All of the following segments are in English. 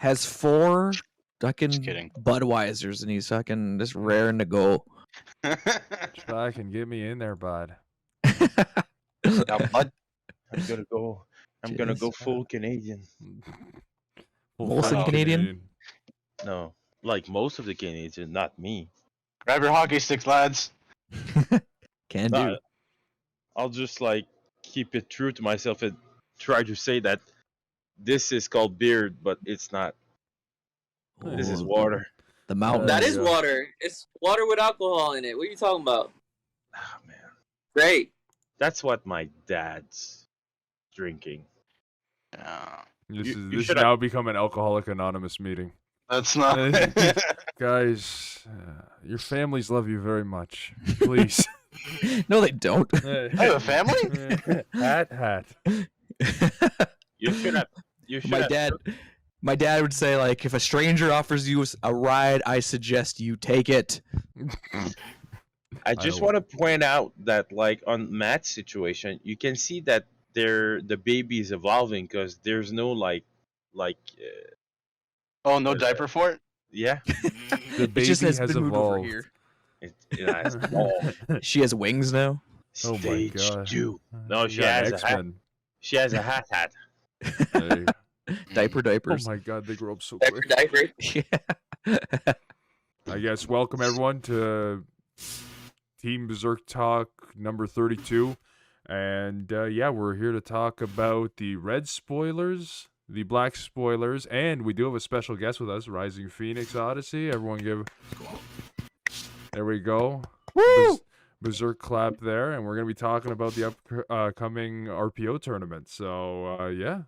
has 4 fucking Just kidding. Budweisers, and he's fucking just raring to go. Fucking get me in there, bud. Now, bud. I'm gonna go full Canadian. Molson Full Canadian? No, like most of the Canadians, not me. Grab your hockey sticks, lads. Can do. No, I'll just like keep it true to myself and try to say that this is called beer, but it's not. This is Oh, water. The mountain. That There is you go. water. It's water with alcohol in it. What are you talking about? Ah, man, Great. that's what my dad's drinking. This You is should now become an Alcoholic Anonymous meeting. That's not. Guys, your families love you very much. Please. No, they don't. I have a family? hat. You should have. You should have. My dad would say, like, if a stranger offers you a ride, I suggest you take it. I just don't- want to point out that, like, on Matt's situation, you can see that the baby is evolving because there's no Oh, no diaper for it? yeah, The It just baby has has been moved over evolved. here. it's all She has wings now. Oh my stage God. 2. No, she You got has a hat. X-Men. She has a hat. Hey. Oh Diapers. my God, they grow up so Diaper, quick. diaper. Yeah. I guess welcome everyone to Team Berserk Talk number 32. And yeah, we're here to talk about the red spoilers, the black spoilers, and we do have a special guest with us, Rising Phoenix Odyssey. Everyone give... There we go. Woo! Berserk clap there, and we're going to be talking about the upcoming RPO tournament. So yeah,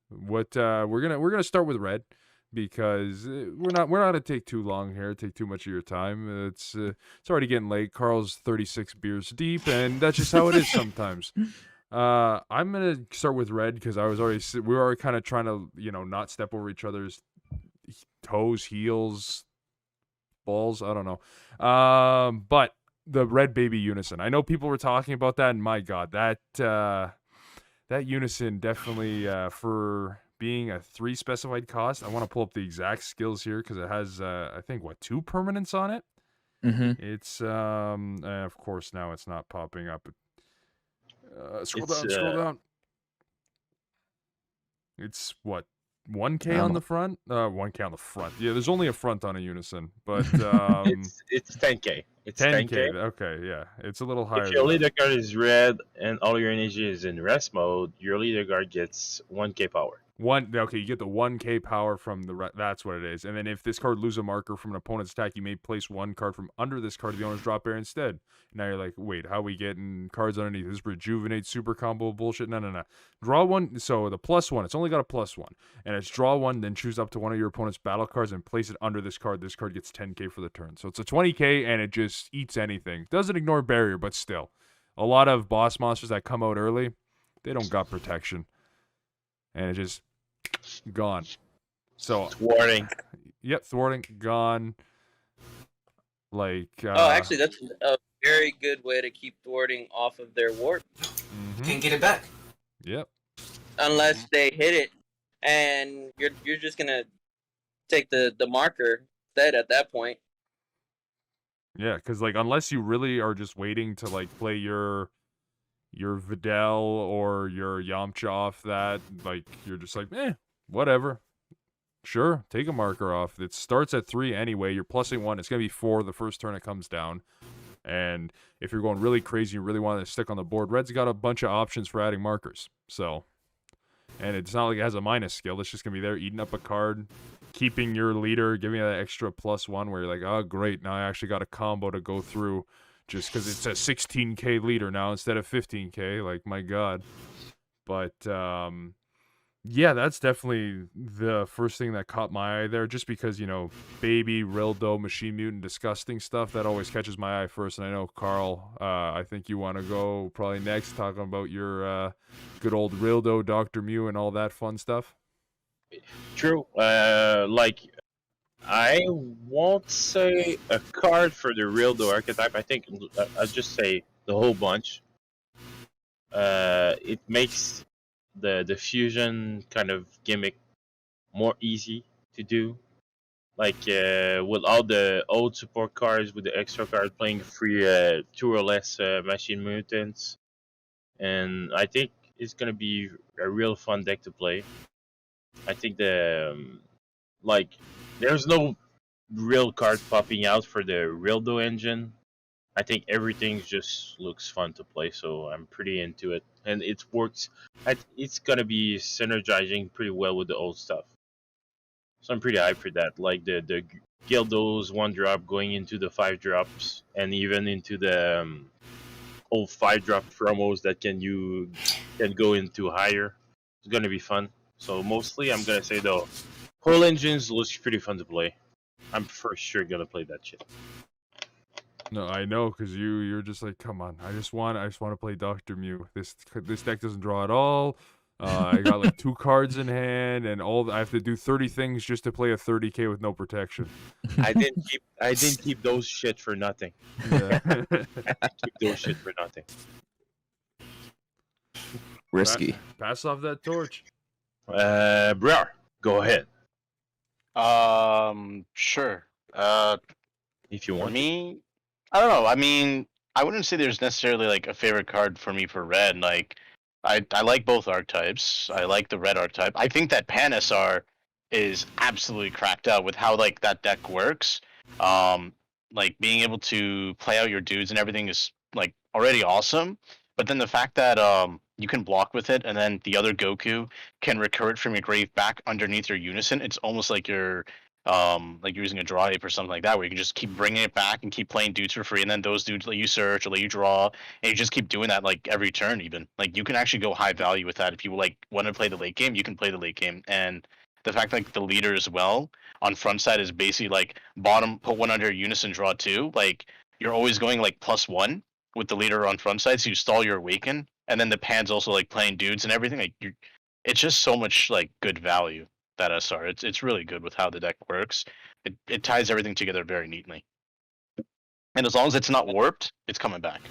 what we're gonna start with red because we're not gonna take too long here, take too much of your time. It's already getting late. Carl's 36 beers deep, and that's just how it is sometimes. I'm gonna start with red because we were already kind of trying to not step over each other's toes, heels, balls. I don't know. But the red baby unison. I know people were talking about that, and my God, that unison definitely for being a 3 specified cost. I want to pull up the exact skills here because it has I think 2 permanents on it. Mm-hmm. It's of course now it's not popping up. Scroll It's, down. It's 1K on the front? 1K on the front. Yeah, there's only a front on a unison, but It's 10K. It's 10K. 10K. Okay, yeah, it's a little higher. If your than that. leader card is red and all your energy is in rest mode, your leader card gets 1K power. Okay, you get the 1K power from that's what it is. And then if this card loses a marker from an opponent's attack, you may place 1 card from under this card to the owner's drop area instead. Now you're like, wait, how are we getting cards underneath? This rejuvenate super combo bullshit? No. Draw 1. So the +1, it's only got a +1. And it's draw 1, then choose up to one of your opponent's battle cards and place it under this card. This card gets 10K for the turn. So it's a 20K and it just eats anything. Doesn't ignore barrier, but still. A lot of boss monsters that come out early, they don't got protection. And it just gone. So Thwarting. yep, thwarting gone. Like Oh, actually, that's a very good way to keep thwarting off of their warp. Can't get it back. Yep. Unless they hit it, and you're just gonna take the marker instead at that point. Yeah, because like unless you really are just waiting to like play your Videl or your Yamcha off that, like you're just like, whatever. Sure, take a marker off. It starts at 3 anyway. You're plussing 1. It's gonna be 4 the first turn it comes down. And if you're going really crazy, you really want to stick on the board. Red's got a bunch of options for adding markers. So, and it's not like it has a minus skill. It's just gonna be there eating up a card, keeping your leader, giving you that extra +1 where you're like, oh great, now I actually got a combo to go through. Just because it's a 16K leader now instead of 15K, like my God. But yeah, that's definitely the first thing that caught my eye there. Just because baby Rildo, Machine Mutant, disgusting stuff that always catches my eye first. And I know Carl, I think you want to go probably next talking about your good old Rildo, Dr. Mew, and all that fun stuff. True. Like, I won't say a card for the Rildo archetype. I think I'll just say the whole bunch. It makes the fusion kind of gimmick more easy to do. Like with all the old support cards, with the extra card playing free 2 or less machine mutants, and I think it's gonna be a real fun deck to play. I think like there's no real card popping out for the Rildo engine. I think everything just looks fun to play, so I'm pretty into it, and it works. It's gonna be synergizing pretty well with the old stuff, so I'm pretty hyped for that. Like the Gildos 1-drop going into the 5-drops, and even into the old 5-drop promos that can go into higher. It's gonna be fun. So mostly, I'm gonna say the whole engines looks pretty fun to play. I'm for sure gonna play that shit. No, I know, because you're just like, come on, I just want to play Dr. Mew. This deck doesn't draw at all. I got like 2 cards in hand, and I have to do 30 things just to play a 30k with no protection. I didn't keep those shit for nothing. Yeah. Keep those shit for nothing. Risky. Pass off that torch. Brar, go ahead Sure. if you For want. me, I don't know. I mean, I wouldn't say there's necessarily like a favorite card for me for red. Like, I like both archetypes. I like the red archetype. I think that Panisar is absolutely cracked out with how like that deck works. Like being able to play out your dudes and everything is like already awesome. But then the fact that you can block with it, and then the other Goku can recur it from your grave back underneath your unison. It's almost like you're using a draw ape or something like that, where you can just keep bringing it back and keep playing dudes for free, and then those dudes let you search or let you draw, and you just keep doing that like every turn. Even like you can actually go high value with that if you like want to play the late game. You can play the late game, and the fact like the leader as well on front side is basically like bottom put 1 under unison, draw 2. Like you're always going like +1 with the leader on front side, so you stall your awaken, and then the pan's also like playing dudes and everything. Like it's just so much like good value. That SR, it's really good with how the deck works. It ties everything together very neatly, and as long as it's not warped, it's coming back.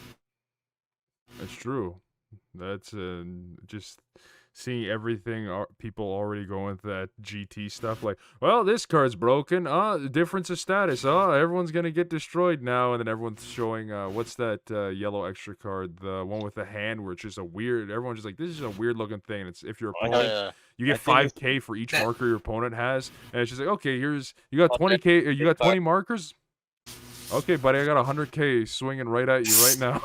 That's true. That's just seeing everything people already going with that GT stuff. Like, well, this card's broken. Difference of status. Everyone's gonna get destroyed now, and then everyone's showing what's that yellow extra card? The one with the hand, where it's just a weird. Everyone's just like, this is a weird looking thing. It's if your opponent. You get 5k for each marker your opponent has, and it's just like, okay, you got 20k, you got 20 markers. Okay, buddy, I got 100k swinging right at you right now.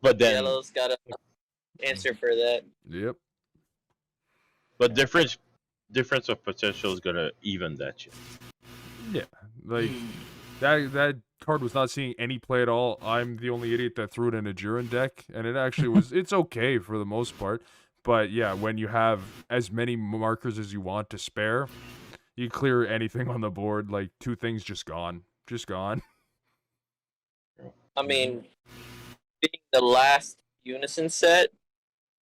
But then, Yellow's got an answer for that. Yep. but difference of potential is gonna even that shit. Yeah, like that card was not seeing any play at all. I'm the only idiot that threw it in a Jiren deck, and it actually was. It's okay for the most part. But yeah, when you have as many markers as you want to spare, you clear anything on the board. Like 2 things just gone. I mean, being the last unison set,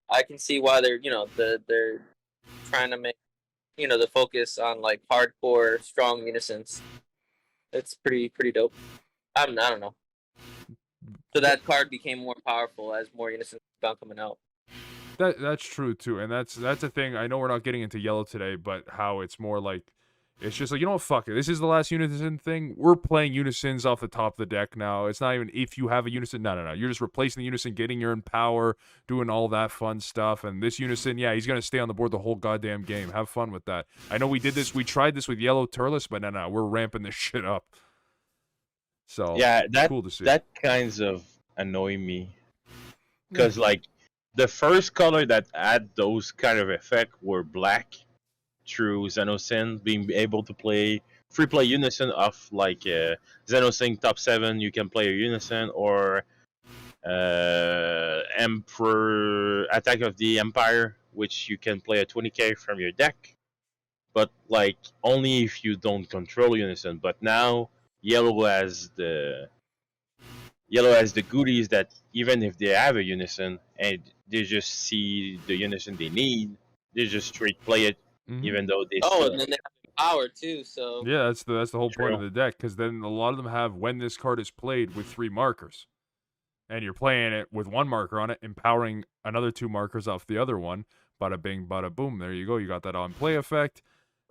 I can see why they're they're trying to make the focus on like hardcore strong unisons. It's pretty dope. I don't know. So that card became more powerful as more unisons found coming out. That's true too, and that's a thing. I know we're not getting into yellow today, but how it's more like it's just like, you know what, fuck it. This is the last unison thing. We're playing unisons off the top of the deck now. It's not even if you have a unison. No. You're just replacing the unison, getting your empower, doing all that fun stuff. And this unison, yeah, he's gonna stay on the board the whole goddamn game. Have fun with that. I know we did this. We tried this with yellow Turles, but no, we're ramping this shit up. So Yeah, cool to see. that kinds of annoy me, because like the first color that had those kind of effect were black. Through Xenosin, being able to play free play unison of like Xenosin top 7, you can play a unison, or Emperor Attack of the Empire, which you can play a 20k from your deck, but like only if you don't control unison. But now yellow has the goodies that even if they have a unison and they just see the unison they need, they just straight play it. Even though they and then they have power too. So yeah, that's the whole point of True. the deck, because then a lot of them have when this card is played with 3 markers, and you're playing it with 1 marker on it, empowering another 2 markers off the other one. Bada bing, bada boom. There you go. You got that on play effect.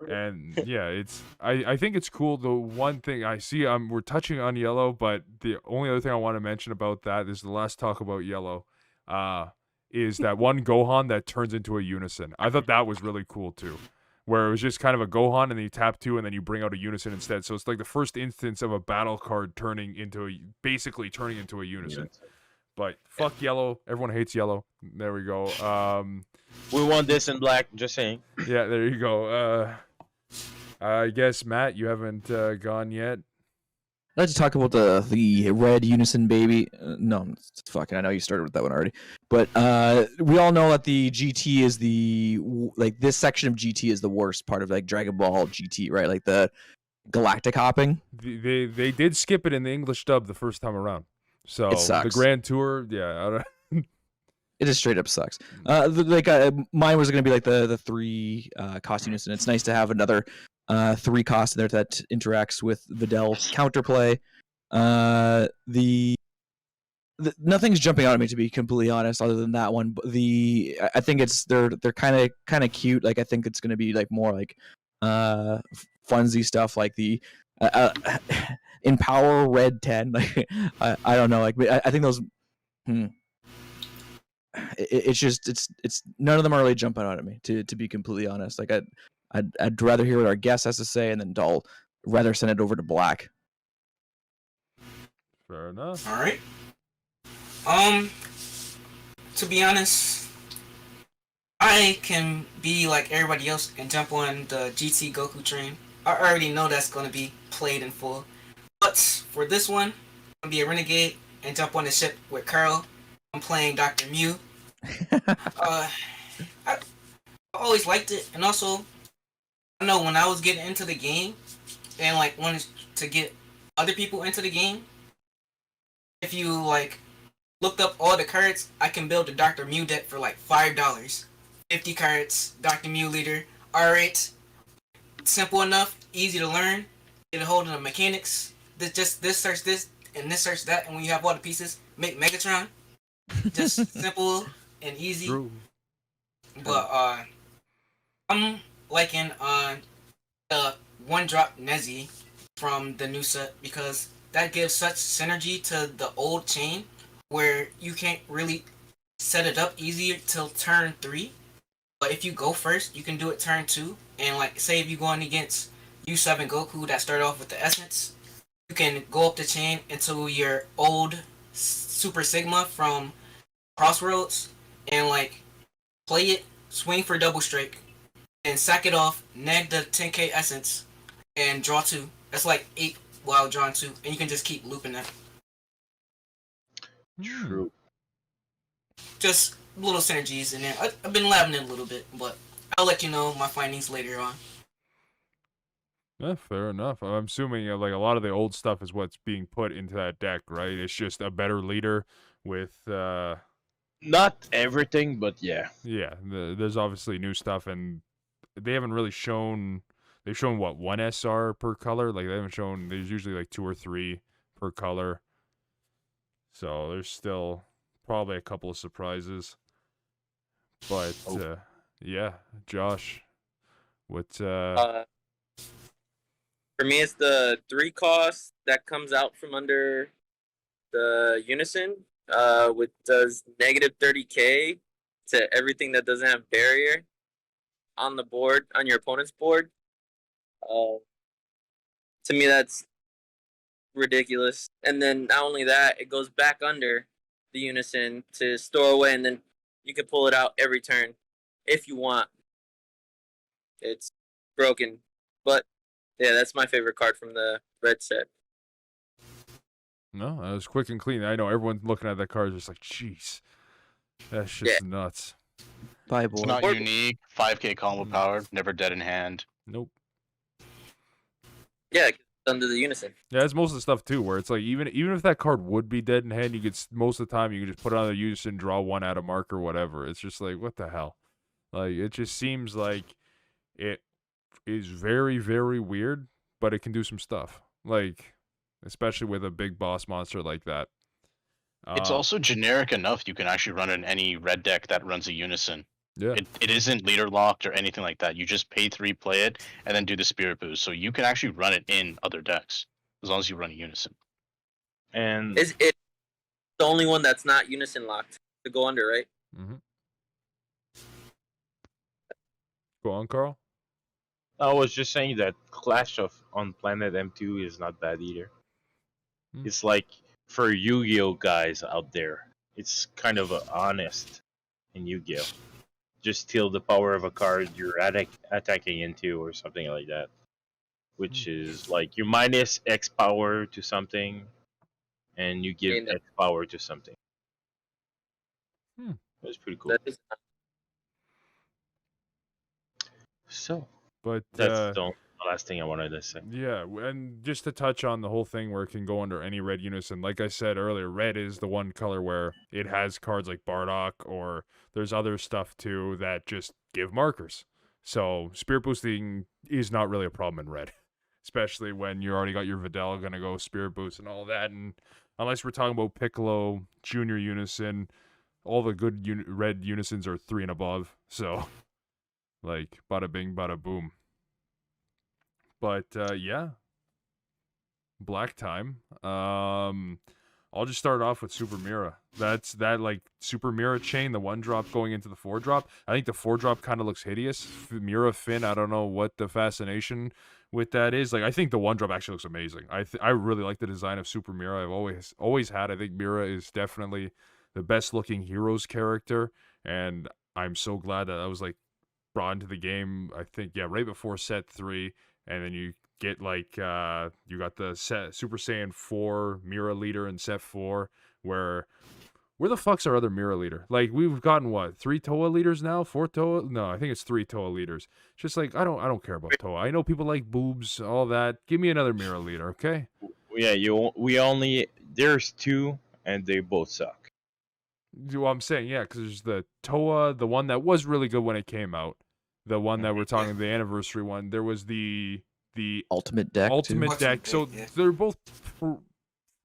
And yeah, I think it's cool. The one thing I see, we're touching on yellow, but the only other thing I want to mention about that is the last talk about yellow, is that one Gohan that turns into a unison. I thought that was really cool too, where it was just kind of a Gohan and then you tap 2 and then you bring out a unison instead. So it's like the first instance of a battle card basically turning into a unison. But fuck yellow. Everyone hates yellow. There we go. We want this in black. Just saying. Yeah, there you go. I guess Matt, you haven't gone yet. I'd like to talk about the red unison baby. No, fucking. I know you started with that one already, but we all know that the GT is this section of GT is the worst part of like Dragon Ball GT, right? Like the galactic hopping. They did skip it in the English dub the first time around. So It sucks. the Grand Tour, yeah, I don't. It just straight up sucks. Mine was going to be like the 3 cost unison. It's nice to have another 3 cost in there that interacts with Videl's counterplay. Nothing's jumping out at me, to be completely honest, other than that one. But I think they're kind of cute. Like I think it's going to be like more like funsy stuff, like the Empower Red 10. Like I don't know. Like I think those. It's none of them are really jumping out at me, to be completely honest. Like I'd rather hear what our guest has to say, and then I'll rather send it over to Black. Fair enough. All right. To be honest, I can be like everybody else and jump on the GT Goku train. I already know that's gonna be played in full, but for this one, I'm gonna be a renegade and jump on the ship with Carl. I'm playing Dr. Mew. I always liked it, and also I know when I was getting into the game and like wanted to get other people into the game, if you like looked up all the cards, I can build a Dr. Mew deck for like $5. 50 cards, Dr. Mew leader. Alright. Simple enough, easy to learn, get a hold of the mechanics. This search this and this search that, and when you have all the pieces, make Megatron. Just simple and easy. True. But I'm liking the one drop Nezzy from the new set, because that gives such synergy to the old chain where you can't really set it up easier till turn 3. But if you go first, you can do it turn 2. And like say if you're going against U7 Goku that start off with the essence, you can go up the chain into your old Super Sigma from Crossroads and like play it, swing for double strike, and sack it off, neg the 10k essence, and draw 2. That's like 8 while drawing 2, and you can just keep looping that. True. Just little synergies in there. I've been labbing it a little bit, but I'll let you know my findings later on. Yeah, fair enough. I'm assuming like a lot of the old stuff is what's being put into that deck, right? It's just a better leader with Not everything, but yeah. yeah. There's obviously new stuff, and they haven't really shown. They've shown what 1 SR per color. Like they haven't shown. There's usually like 2 or 3 per color. So there's still probably a couple of surprises. But yeah, Josh, what? For me, it's the 3 cost that comes out from under the Unison, which does negative 30k to everything that doesn't have barrier on the board, on your opponent's board. To me, that's ridiculous. And then not only that, it goes back under the Unison to store away, and then you can pull it out every turn if you want. It's broken, but yeah, that's my favorite card from the red set. No, that was quick and clean. I know everyone looking at that card is just like, jeez, that's just nuts. Bye, It's boy. not unique. 5k combo powered. Never dead in hand. Nope. Yeah, it's under the Unison. Yeah, that's most of the stuff too, where it's like even if that card would be dead in hand, you could most of the time you can just put it on the Unison, draw 1 out of mark or whatever. It's just like, what the hell? Like it just seems like it is very, very weird, but it can do some stuff. Like especially with a big boss monster like that. It's also generic enough you can actually run in any red deck that runs a Unison. Yeah. It isn't leader locked or anything like that. You just pay 3, play it, and then do the spirit boost. So you can actually run it in other decks as long as you run a unison. And Is it the only one that's not unison locked to go under, right? Mm-hmm. Go on, Carl. I was just saying that Clash of on Planet M2 is not bad either. It's like for Yu-Gi-Oh guys out there, it's kind of honest in Yu-Gi-Oh. Just steal the power of a card you're attacking into or something like that. Which is like you minus X power to something, and you give X power to something. That's pretty cool. That is So, But that's the last thing I wanted to say. yeah, and just to touch on the whole thing where it can go under any red unison, like I said earlier, red is the one color where it has cards like Bardock, or there's other stuff too that just give markers. So spirit boosting is not really a problem in red, especially when you already got your Videl gonna go spirit boost and all that. And unless we're talking about Piccolo Junior Unison, all the good red unisons are 3 and above. So like bada bing, bada boom. But yeah, black time. I'll just start off with Super Mira. That's that like Super Mira chain, the 1-drop going into the 4-drop. I think the 4-drop kind of looks hideous. Mira Finn, I don't know what the fascination with that is. Like I think the 1-drop actually looks amazing. I really like the design of Super Mira. I've always had. I think Mira is definitely the best looking heroes character, and I'm so glad that was like brought into the game. I think right before set 3. And then you get like you got the Super Saiyan 4 Mira leader in set 4, where the fuck's our other Mira leader? Like we've gotten what, 3 Toa leaders now? 4 Toa? No, I think it's 3 Toa leaders. Just like I don't care about Toa. I know people like boobs, all that. Give me another Mira leader, okay? Yeah, there's 2 and they both suck. Well, I'm saying because there's the Toa, the one that was really good when it came out. The one that we're talking, the anniversary one. There was the ultimate deck. Ultimate deck. So they're both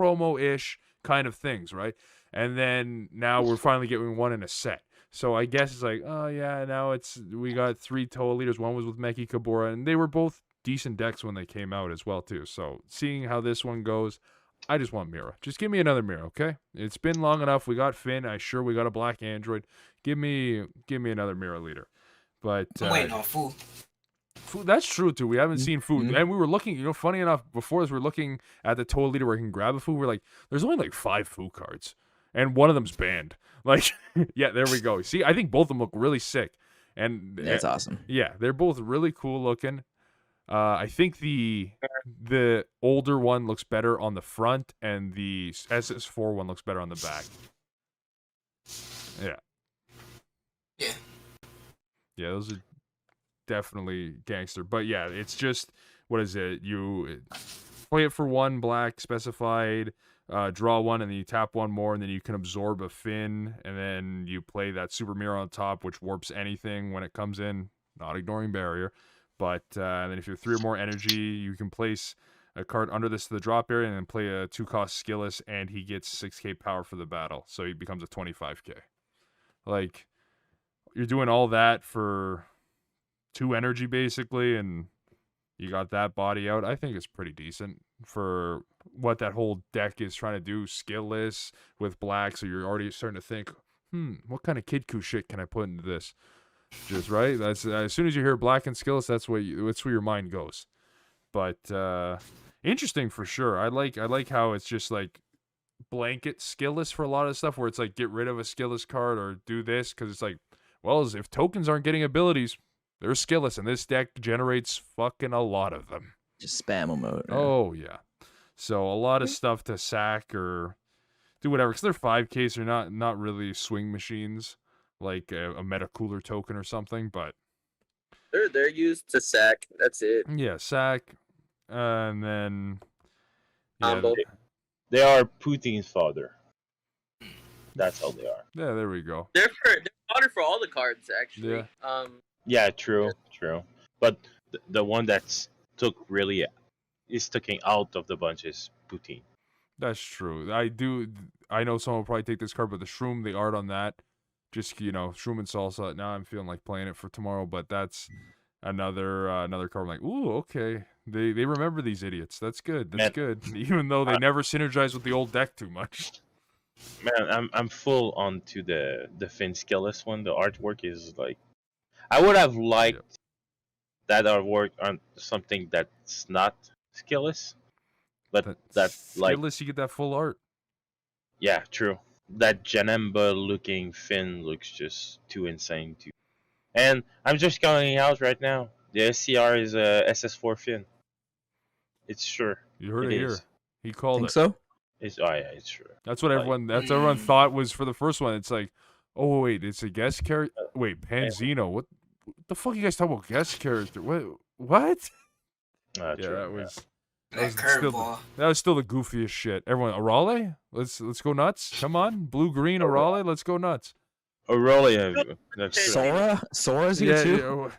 promo-ish kind of things, right? And then now we're finally getting one in a set. So I guess it's like, oh yeah, now we got 3 Toa leaders. One was with Meki Kabura, and they were both decent decks when they came out as well too. So seeing how this one goes, I just want Mira. Just give me another Mira, okay? It's been long enough. We got Finn. We got a black android. Give me another Mira leader. But I'm waiting on food. Food, that's true too. We haven't seen food, and we were looking. Funny enough, before this, we were looking at the Toa leader where you can grab a food. We're like, there's only like 5 food cards, and one of them's banned. Like, yeah, there we go. See, I think both of them look really sick, and that's awesome. Yeah, they're both really cool looking. I think the older one looks better on the front, and the SS4 one looks better on the back. Yeah. Yeah. Yeah, those are definitely gangster. But yeah, it's just, what is it? You play it for 1 black specified, draw 1, and then you tap 1 more, and then you can absorb a Finn, and then you play that Super Mirror on top, which warps anything when it comes in, not ignoring barrier. But and then if you have 3 or more energy, you can place a card under this to the drop area, and then play a 2-cost Skillless, and he gets 6k power for the battle, so he becomes a 25k. Like, you're doing all that for 2 energy basically, and you got that body out. I think it's pretty decent for what that whole deck is trying to do. Skillless with black, so you're already starting to think, what kind of Kidku shit can I put into this? Just right. That's as soon as you hear black and Skillless, that's where your mind goes. But interesting for sure. I like how it's just like blanket Skillless for a lot of stuff, where it's like get rid of a Skillless card or do this, because it's like, well, if tokens aren't getting abilities, they're Skillless, and this deck generates fucking a lot of them. Just spam them out. Yeah. Oh, yeah. So a lot of stuff to sack or do whatever, because they're 5k, so they're not really swing machines like a meta cooler token or something, but they're used to sack. That's it. Yeah, sack, and then Combo. They are Putin's father. That's how they are. Yeah, there we go. They're fodder for all the cards, actually. Yeah. Yeah, true. But the one that's is sticking out of the bunch is Putin. That's true. I know someone will probably take this card, but the Shroom, the art on that, just Schumann Salsa. Now I'm feeling like playing it for tomorrow, but that's another card. I'm like, ooh, okay. They remember these idiots. That's good. That's good. Even though they never synergize with the old deck too much. Man, I'm full onto the Finn Skillless one. The artwork is like, I would have liked that artwork on something that's not Skillless, but that like Skillless, you get that full art. Yeah, true. That Janemba looking Finn looks just too insane too. And I'm just calling it out right now. The SCR is a SS4 Finn. It's sure. You heard it here. He called Think it. so? It's yeah, it's true. That's what everyone thought was for the first one. It's like, oh wait, it's a guest character. Wait, Panzino. What the fuck are you guys talking about guest character? What? True, that was still the goofiest shit. Everyone, Arale? Let's go nuts. Come on, blue green Arale. Let's go nuts. Aurelia. Sora's here too. Yeah,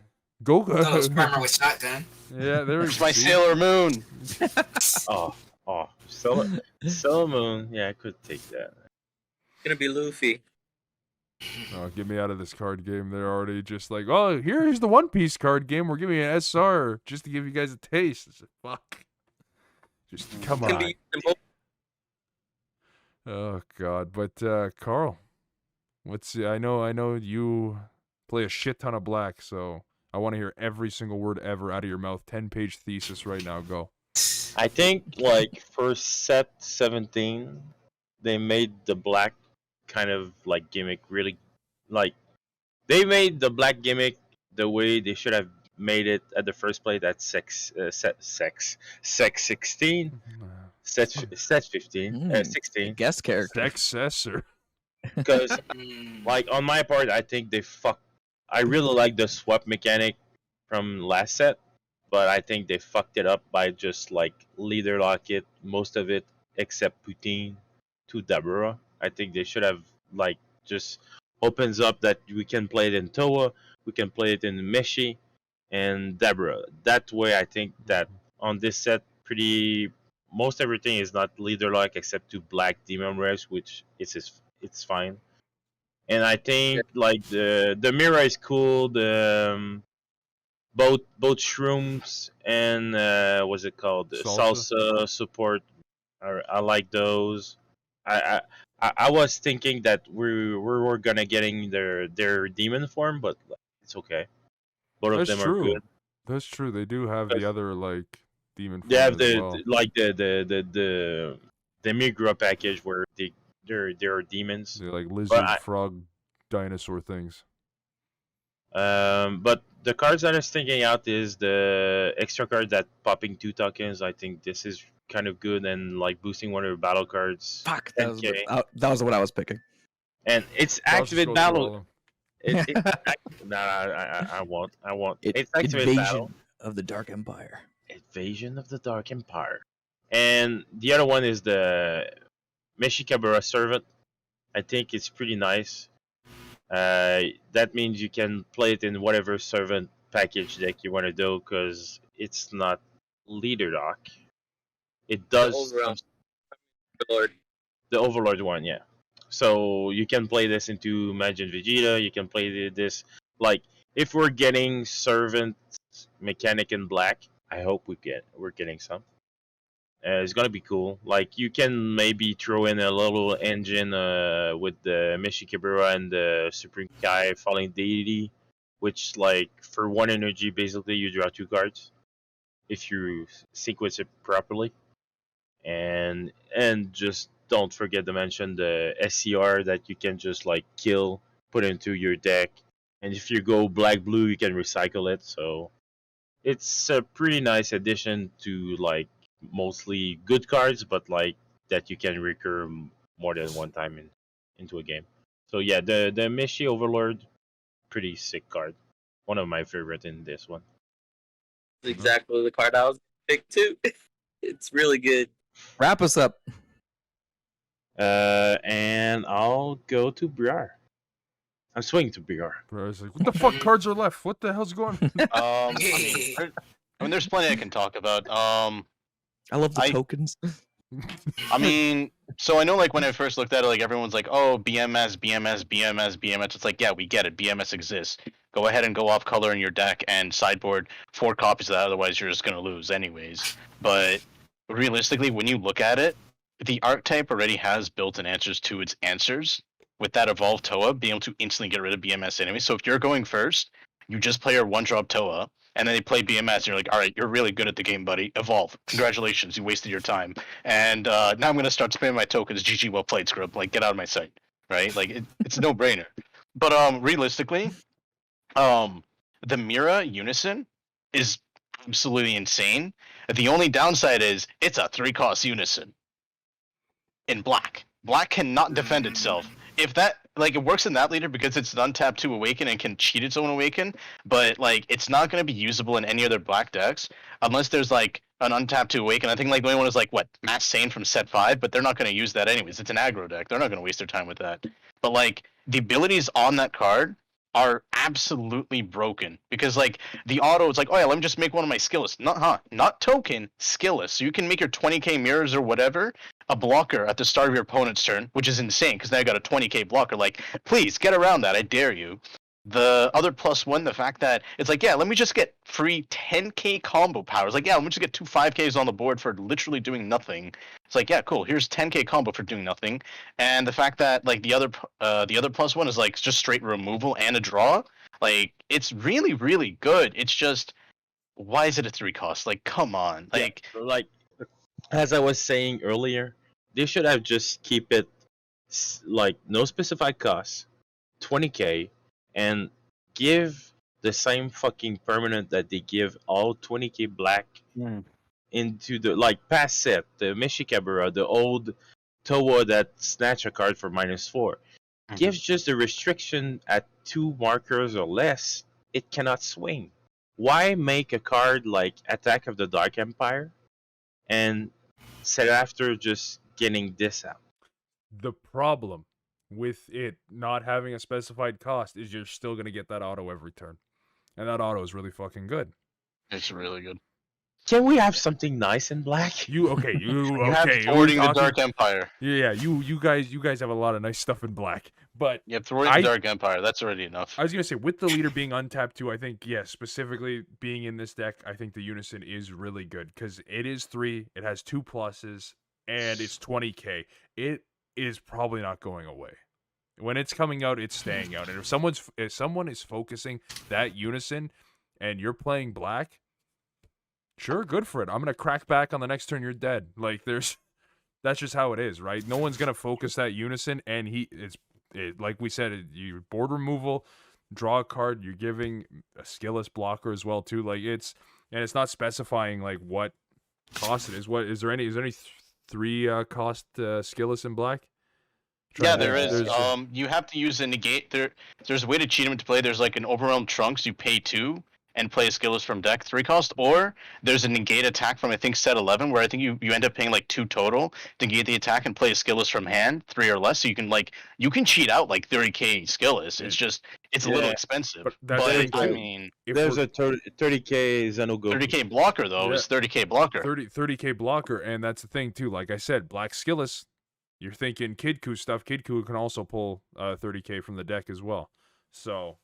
go. Farmer with shotgun. Yeah, there's my Sailor Moon. Sailor Moon. Yeah, I could take that. Gonna be Luffy. Oh, get me out of this card game. They're already just like, oh, here's the One Piece card game. We're giving you an SR just to give you guys a taste. It's like, fuck. Just come on. Oh God, but Carl, I know you play a shit ton of black, so I want to hear every single word ever out of your mouth. 10-page thesis right now. Go. I think like for set 17, they made the black kind of like gimmick really like they made the black gimmick the way they should have made it at the first play. That's sex 16. Set 15, 16. Guest character. Successor. Because, like, on my part, I think I really like the swap mechanic from last set, but I think they fucked it up by just, like, leader lock it, most of it, except Poutine, to Deborah. I think they should have, like, just opens up that we can play it in Toa, we can play it in Meshi, and Deborah. That way, I think that on this set, most everything is not leader lock except to black demon rares, which it's fine. And I think like the Mira is cool. The both shrooms and what's it called, salsa support. I like those. I was thinking that we were gonna getting their demon form, but it's okay. Both of them are good. That's true. They do have the other like demon form. They have the the Migra package where they're demons. They're like lizard, frog, dinosaur things. But the cards that I was thinking out is the extra card that popping 2 tokens. I think this is kind of good and like boosting one of your battle cards. Fuck, that was what I was picking. And it's activate battle. I won't. It's activate Invasion battle of the Dark Empire. Invasion of the Dark Empire. And the other one is the Meshikabura Servant. I think it's pretty nice. That means you can play it in whatever servant package deck you want to do, because it's not leader dock. It does the Overlord one, yeah. So you can play this into Majin Vegeta. You can play this like if we're getting servant mechanic in black. I hope we're getting some. It's gonna be cool. Like you can maybe throw in a little engine with the Meshikabura and the Supreme Kai Falling Deity, which like for 1 energy basically you draw 2 cards if you sequence it properly. And just don't forget to mention the SCR that you can just like kill, put into your deck, and if you go black blue you can recycle it. So it's a pretty nice addition to like mostly good cards, but like that you can recur more than one time into a game. So yeah, the Meshi Overlord, pretty sick card. One of my favorite in this one. Exactly the card I was picked too. It's really good. Wrap us up. And I'll go to Briar. I'm swinging to Briar. Briar's like, what the fuck cards are left? What the hell's going on? I mean, there's plenty I can talk about. I love the tokens. I mean, so I know like when I first looked at it, like everyone's like, "Oh, BMS, BMS, BMS, BMS." It's like, yeah, we get it. BMS exists. Go ahead and go off color in your deck and sideboard 4 copies of that. Otherwise, you're just gonna lose anyways. But realistically, when you look at it, the archetype already has built-in answers to its answers. With that evolved Toa, being able to instantly get rid of BMS anyway. So if you're going first, you just play your 1-drop Toa, and then they play BMS, and you're like, all right, you're really good at the game, buddy. Evolve. Congratulations, you wasted your time. And now I'm gonna start spamming my tokens. GG, well played, scrub. Like, get out of my sight, right? Like, it's a no-brainer. But realistically, the Mira Unison is absolutely insane. The only downside is it's a 3-cost Unison in black. Black cannot defend itself. If that it works in that leader because it's an untapped to awaken and can cheat its own awaken, but like it's not going to be usable in any other black decks unless there's like an untapped to awaken. I think like the only one is like what Mass Sane from set 5, but they're not going to use that anyways. It's an aggro deck. They're not going to waste their time with that. But like the abilities on that card are absolutely broken because like the auto is like, oh yeah, let me just make one of my skillless. Not token, skillless. So you can make your 20k mirrors or whatever a blocker at the start of your opponent's turn, which is insane because now you got a 20k blocker. Like, please get around that. I dare you. The other +1, the fact that it's like, yeah, let me just get free 10k combo powers. Like, yeah, let me just get 2 5ks on the board for literally doing nothing. It's like, yeah, cool. Here's 10k combo for doing nothing. And the fact that like the other +1 is like just straight removal and a draw. Like, it's really, really good. It's just, why is it a 3 cost? Like, come on. Like, Like, as I was saying earlier, they should have just keep it like no specified cost, 20k, and give the same fucking permanent that they give all 20k black into the like past set, the Mishikabura, the old Toa that snatch a card for -4. Gives just a restriction at 2 markers or less, it cannot swing. Why make a card like Attack of the Dark Empire and set after just getting this out? The problem with it not having a specified cost is you're still going to get that auto every turn. And that auto is really fucking good. it's really good. Can we have something nice in black? You You okay. have Thwarting the Dark Empire. Yeah, you guys have a lot of nice stuff in black. But You have Thwarting the Dark Empire. That's already enough. I was gonna say with the leader being untapped too, I think yes, specifically being in this deck, I think the Unison is really good because it is 3, it has 2 pluses, and it's 20k. It is probably not going away. When it's coming out, it's staying out. And if someone is focusing that Unison, and you're playing black, sure, good for it. I'm gonna crack back on the next turn. You're dead. Like that's just how it is, right? No one's gonna focus that Unison, and like we said, you board removal, draw a card. You're giving a skillless blocker as well too. Like it's not specifying like what cost it is. What is there any 3 cost skillless in black? Yeah, there is. You have to use a negate. There's a way to cheat them to play. There's like an Overwhelmed Trunks. You pay 2 and play a skillless from deck, 3 cost, or there's a negate attack from I think set 11 where I think you end up paying like 2 total to negate the attack and play a skillless from hand, 3 or less. So you can cheat out like 30k skillless. It's just a little expensive. But I mean, there's a 30k Xenogo. 30k blocker though is 30k blocker. 30k blocker, and that's the thing too. Like I said, black skillless. You're thinking Kidku stuff. Kidku can also pull 30k from the deck as well. So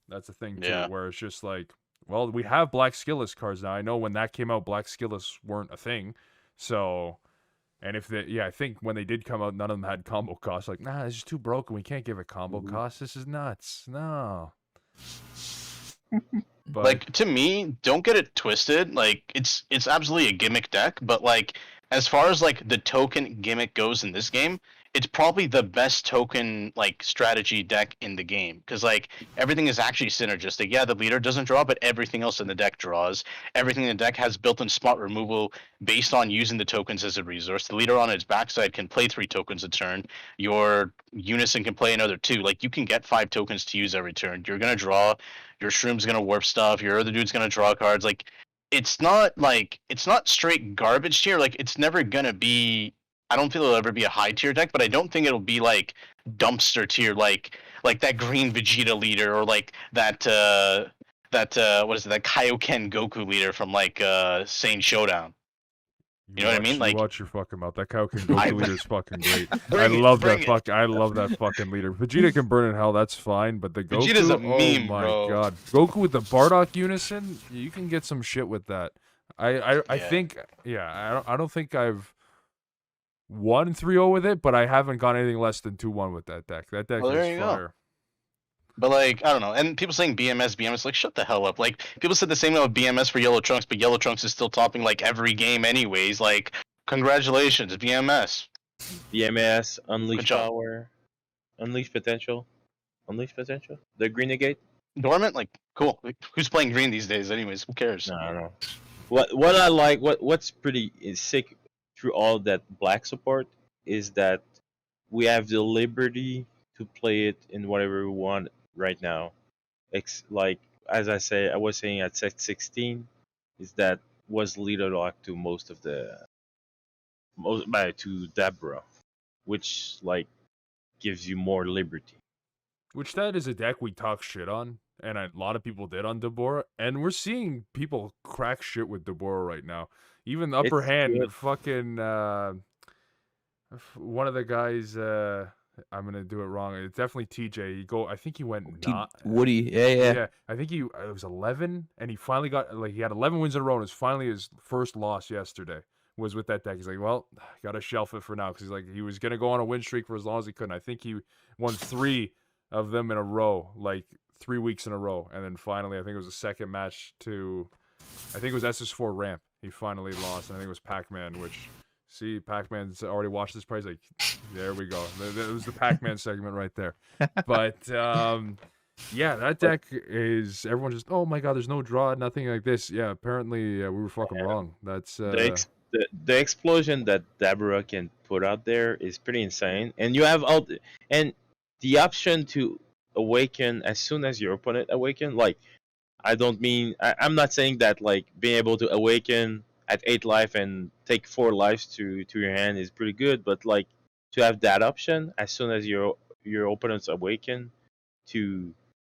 that's the thing too, where it's just like, well, we have black skillless cards now. I know when that came out, black skillless weren't a thing. So, and I think when they did come out, none of them had combo costs. Like, nah, it's just too broken. We can't give it combo costs. This is nuts. No. But, like, to me, don't get it twisted. Like, it's absolutely a gimmick deck, but like, as far as like the token gimmick goes in this game, it's probably the best token like strategy deck in the game because like everything is actually synergistic. Yeah, the leader doesn't draw, but everything else in the deck draws. Everything in the deck has built-in spot removal based on using the tokens as a resource. The leader on its backside can play 3 tokens a turn. Your Unison can play another 2. Like you can get 5 tokens to use every turn. You're gonna draw. Your Shroom's gonna warp stuff. Your other dude's gonna draw cards. Like it's not straight garbage tier. Like it's never gonna be. I don't feel it'll ever be a high tier deck, but I don't think it'll be like dumpster tier, like that green Vegeta leader or like that what is it, that Kaioken Goku leader from like Saiyan Showdown. You know what I mean? Like, watch your fucking mouth. That Kaioken Goku leader is fucking great. I Bring it, love bring that it. fuck. I love that fucking leader. Vegeta can burn in hell. That's fine. But the Goku, Vegeta's a oh meme, my bro. god, Goku with the Bardock unison, you can get some shit with that. I Yeah. think, yeah, I don't think I've won 3-0 with it, but I haven't got anything less than 2-1 with that deck. That deck Well, there is you go. fire. But like, I don't know. And people saying BMS, like, shut the hell up. Like, people said the same about BMS for Yellow Trunks, but Yellow Trunks is still topping like every game anyways. Like, congratulations, BMS. BMS, Unleash Good job. Power, Unleash Potential, Unleash Potential. The Green Negate. Dormant, like, cool. Like, who's playing green these days anyways? Who cares? No, I don't know. What I like, what's pretty sick through all that black support is that we have the liberty to play it in whatever we want right now. Like as I was saying at set 16, is that was leader lock to most of the to Deborah, which like gives you more liberty. Which that is a deck we talk shit on, and a lot of people did on Deborah, and we're seeing people crack shit with Deborah right now. Even the upper It's hand, good. fucking one of the guys. I'm gonna do it wrong. It's definitely TJ. I think he went not. Woody, yeah. I think it was 11, and he finally got he had 11 wins in a row, and it was finally his first loss yesterday. Was with that deck. He's like, well, gotta shelf it for now because he's like he was gonna go on a win streak for as long as he could. And I think he won 3 of them in a row, like 3 weeks in a row, and then finally, I think it was the second match to, I think it was SS4 Ramp. He finally lost, and I think it was Pac-Man, which. See, Pac-Man's already watched this prize. Like, there we go. It was the Pac-Man segment right there. But yeah, that deck is everyone just. Oh my god, there's no draw, nothing like this. Yeah, apparently we were fucking wrong. That's The explosion that Deborah can put out there is pretty insane, and you have and the option to awaken as soon as your opponent awaken. Like, I don't mean I'm not saying that like being able to awaken at 8 life and take 4 lives to your hand is pretty good, but like to have that option as soon as your opponents awaken to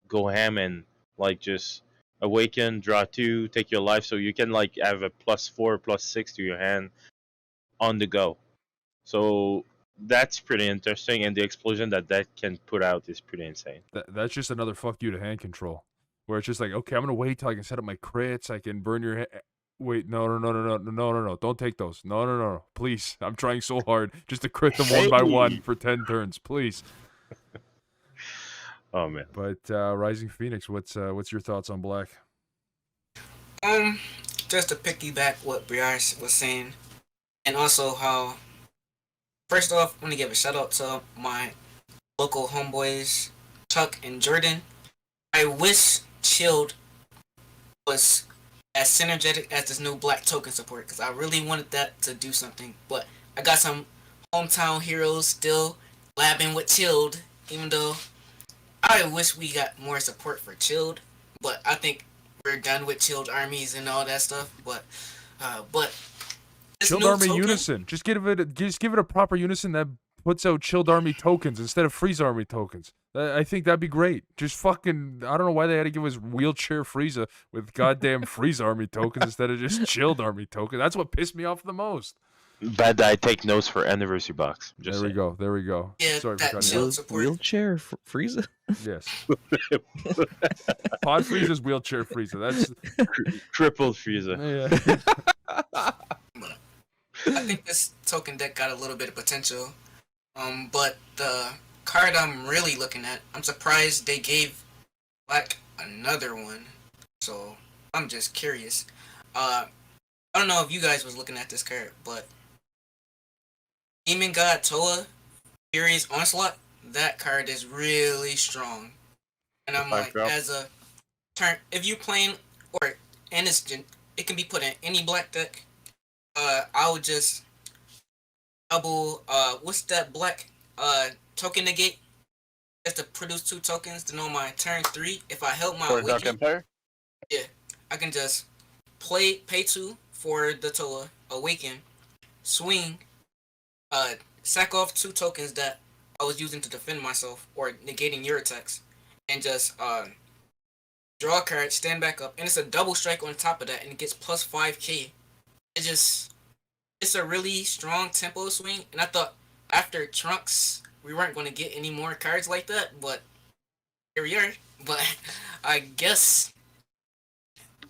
go ham and like just awaken, draw 2, take your life, so you can like have a +4, +6 to your hand on the go. So that's pretty interesting, and the explosion that can put out is pretty insane. that's just another fuck you to hand control, where it's just like, okay, I'm gonna wait till I can set up my crits, I can burn your. Wait, no, don't take those. No, please. I'm trying so hard just to crit them one by one for 10 turns, please. Oh man. But Rising Phoenix, what's your thoughts on black? Just to piggyback what Briars was saying, and also how, first off, I want to give a shout out to my local homeboys, Chuck and Jordan. I wish Chilled was as synergetic as this new black token support, because I really wanted that to do something. But I got some hometown heroes still labbing with Chilled, even though I wish we got more support for Chilled. But I think we're done with Chilled armies and all that stuff. But this Chilled new Army token, Unison. Just give it a proper unison that puts out Chilled Army tokens instead of Freeze Army tokens. I think that'd be great. Just fucking, I don't know why they had to give us Wheelchair Frieza with goddamn Freeze Army tokens instead of just Chilled Army tokens. That's what pissed me off the most. But I take notes for anniversary box. Just There we go. Yeah, Sorry for that cutting you Chilled off. support. Wheelchair Frieza. Yes. Pod Frieza's Wheelchair Frieza. That's triple Frieza. yeah. I think this token deck got a little bit of potential. But the card I'm really looking at, I'm surprised they gave Black another one. So I'm just curious. I don't know if you guys was looking at this card, but Demon God Toa Fury's Onslaught, that card is really strong. And I'm like, as a turn, if you playing and it can be put in any black deck. I would just double what's that black token negate? Just to produce 2 tokens to know my turn 3. If I help my For Dark Empire? yeah, I can just pay 2 for the Toa, awaken, swing, sack off 2 tokens that I was using to defend myself or negating your attacks, and just draw a card, stand back up, and it's a double strike on top of that, and it gets plus 5k. It's it's a really strong tempo swing, and I thought after Trunks we weren't going to get any more cards like that, but here we are. But I guess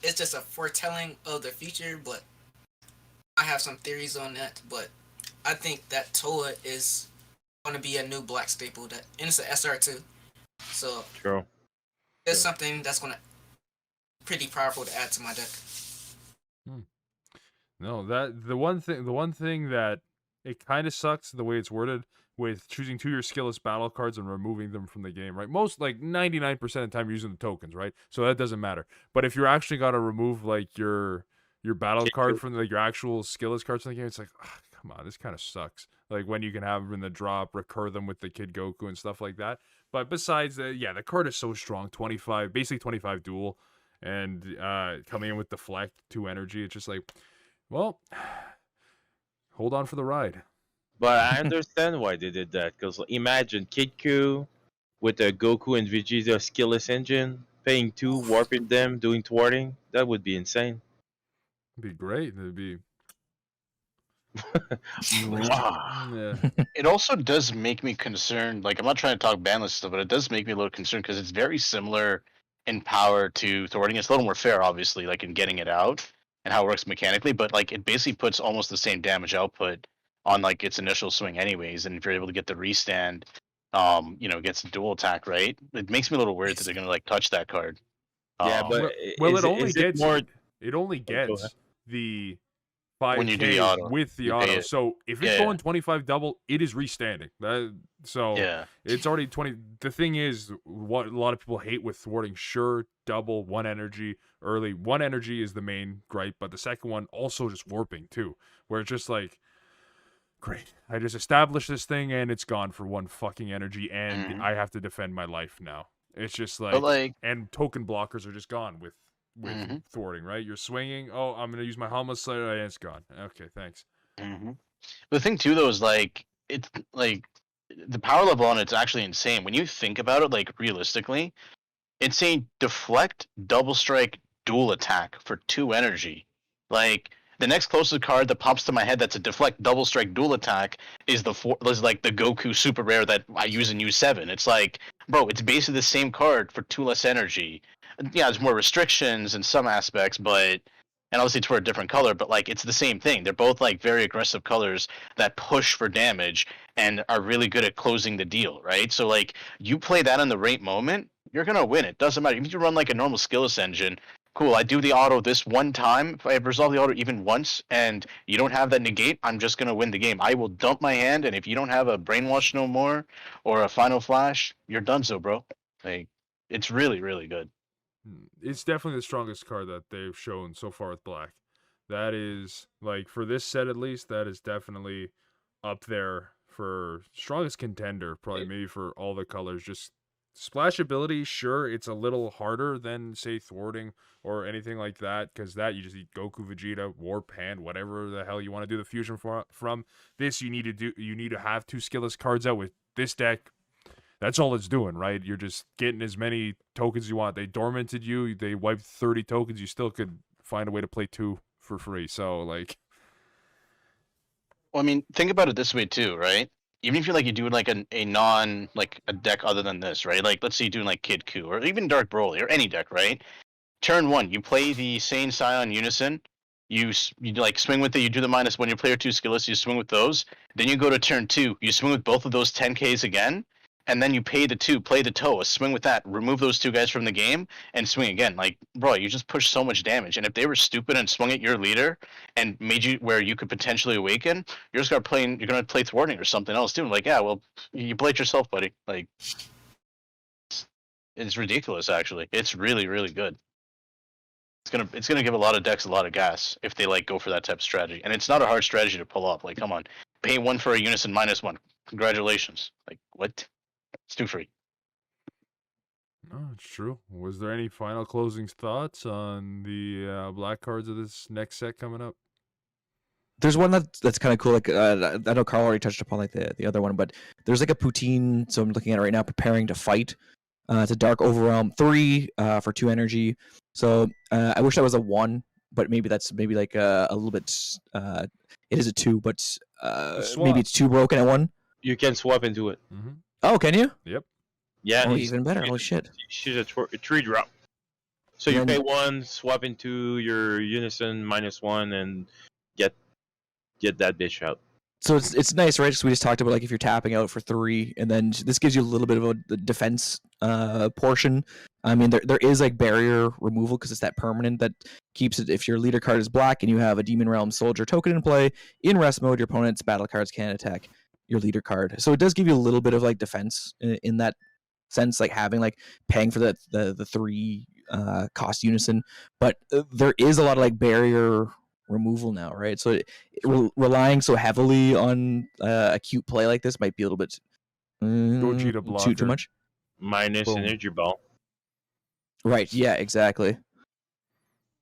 it's just a foretelling of the future. But I have some theories on that. But I think that Toa is going to be a new black staple, that, and it's an SR2. So True. it's something that's going to pretty powerful to add to my deck. No, that the one thing that it kind of sucks the way it's worded with choosing 2 of your skillless battle cards and removing them from the game, right? Most, like 99% of the time you're using the tokens, right? So that doesn't matter. But if you're actually got to remove like your battle card from like your actual skillless cards in the game, it's like, come on, this kind of sucks. Like when you can have them in the drop, recur them with the Kid Goku and stuff like that. But besides that, yeah, the card is so strong, 25, basically 25 dual, and coming in with deflect, 2 energy, it's just like, well, hold on for the ride. But I understand why they did that. Because imagine Kid Q with a Goku and Vegeta skillless engine, paying 2, warping them, doing thwarting. That would be insane. It'd be great. It'd be. Mwah. Yeah. It also does make me concerned. Like, I'm not trying to talk ban list stuff, but it does make me a little concerned because it's very similar in power to thwarting. It's a little more fair, obviously, like in getting it out and how it works mechanically. But like, it basically puts almost the same damage output on like its initial swing, anyways. And if you're able to get the restand, gets the dual attack, right? It makes me a little worried that they're gonna like touch that card. Yeah, but Well, is it only is gets more. it only go ahead. gets the When you do the 5K auto, with the you pay auto. it. So if it's Yeah, going 25 double, it is restanding. So Yeah. it's already 20. The thing is, what a lot of people hate with thwarting, sure, double, 1 energy early. 1 energy is the main gripe, but the second one also just warping too, where it's just like, great, I just established this thing and it's gone for 1 fucking energy, and Mhm. I have to defend my life now. It's just But like, and token blockers are just gone with Mhm. thwarting, right? You're swinging. Oh, I'm gonna use my homicide, and it's gone. Okay, thanks. The thing too, though, is like it's like the power level on it's actually insane when you think about it. Like realistically, it's a deflect, double strike, dual attack for 2 energy. Like the next closest card that pops to my head that's a deflect, double strike, dual attack is like the Goku super rare that I use in U7. It's like, bro, it's basically the same card for 2 less energy. Yeah, there's more restrictions in some aspects, but and obviously it's for a different color, but like it's the same thing. They're both like very aggressive colors that push for damage and are really good at closing the deal, right? So like you play that in the right moment, you're gonna win. It doesn't matter if you run like a normal skillless engine. Cool, I do the auto this one time. If I resolve the auto even once, and you don't have that negate, I'm just gonna win the game. I will dump my hand, and if you don't have a brainwash no more or a final flash, you're done, so bro. Like it's really really good. It's definitely the strongest card that they've shown so far with Black. That is, like, for this set at least, that is definitely up there for strongest contender, probably maybe for all the colors. Just splash ability, sure, it's a little harder than, say, thwarting or anything like that, because that you just need Goku, Vegeta, Warp Hand, whatever the hell you want to do the fusion from. This you need to have 2 skillless cards out. With this deck, that's all it's doing, right? You're just getting as many tokens you want. They dormanted you. They wiped 30 tokens. You still could find a way to play 2 for free. So, like... Well, I mean, think about it this way too, right? Even if you're doing like a non like a deck other than this, right? Like let's say you're doing like Kid Ku or even Dark Broly or any deck, right? Turn 1, you play the Saiyan Scion Unison. You like swing with it. You do the -1. Your player 2 skillless. You swing with those. Then you go to turn 2. You swing with both of those 10Ks again, and then you pay the 2. Play the Toa. Swing with that. Remove those 2 guys from the game and swing again. Like, bro, you just push so much damage. And if they were stupid and swung at your leader and made you where you could potentially awaken, you're just You're gonna play thwarting or something else too. Like, yeah, well, you played yourself, buddy. Like, it's ridiculous. Actually, it's really really good. It's gonna give a lot of decks a lot of gas if they like go for that type of strategy, and it's not a hard strategy to pull off. Like, come on, pay 1 for a Unison -1. Congratulations. Like, what? It's 2 free. No, it's true. Was there any final closing thoughts on the black cards of this next set coming up? There's one that's kind of cool. Like I know Carl already touched upon like the other one, but there's like a poutine. So I'm looking at it right now, preparing to fight. It's a Dark Overwhelm 3 for 2 energy. So I wish that was a 1, but maybe that's like a little bit. It is a 2, but swap. maybe it's 2 broken at 1. You can swap into it. Mm-hmm. Oh, can you? Yep. Yeah, Oh, it's- even better. Holy shit. she's a 3-drop. So And you then- pay 1, swap into your Unison -1, and get that bitch out. So it's nice, right? So we just talked about like if you're tapping out for 3, and then this gives you a little bit of a defense portion. I mean, there is like barrier removal because it's that permanent that keeps it. If your leader card is black and you have a Demon Realm Soldier token in play in rest mode, your opponent's battle cards can't attack your leader card. So it does give you a little bit of like defense in that sense, like having like paying for the 3 cost Unison. But there is a lot of like barrier removal now, right? So relying so heavily on a cute play like this might be a little bit Gogeta too blocker. much. Minus Boom. Energy Ball. Right, yeah, exactly. And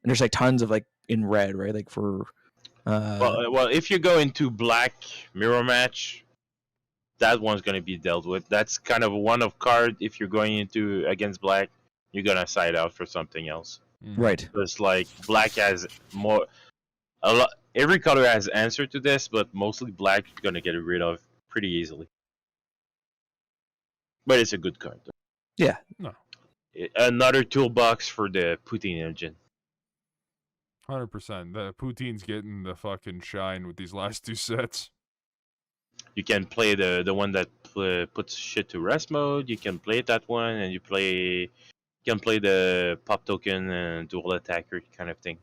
there's like tons of like in red, right? Like for Well, if you go into black mirror match, that one's gonna be dealt with. That's kind of one of card. If you're going into against black, you're gonna side out for something else. right. Because like black has more, a lot. Every color has answer to this, but mostly black you're gonna get rid of pretty easily. But it's a good card. Yeah. No. Another toolbox for the Putin engine. 100%. The Poutine's getting the fucking shine with these last 2 sets. You can play the one that puts shit to rest mode. You can play that one, and you can play the pop token and dual attacker kind of thing.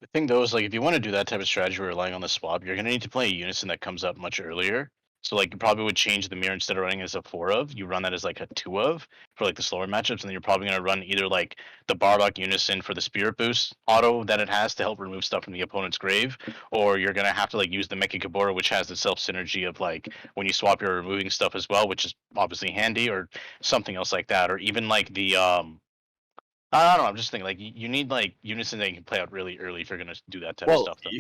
The thing though is like if you want to do that type of strategy relying on the swap, you're gonna need to play a Unison that comes up much earlier. So like you probably would change the mirror instead of running as a 4 of, you run that as like a 2 of for like the slower matchups, and then you're probably gonna run either like the Bardock Unison for the Spirit Boost auto that it has to help remove stuff from the opponent's grave, or you're gonna have to like use the Mecha Kabora, which has the self synergy of like when you swap you're removing stuff as well, which is obviously handy, or something else like that, or even like the I don't know. I'm just thinking like you need like Unison that you can play out really early if you're gonna do that type of Well, stuff. Though.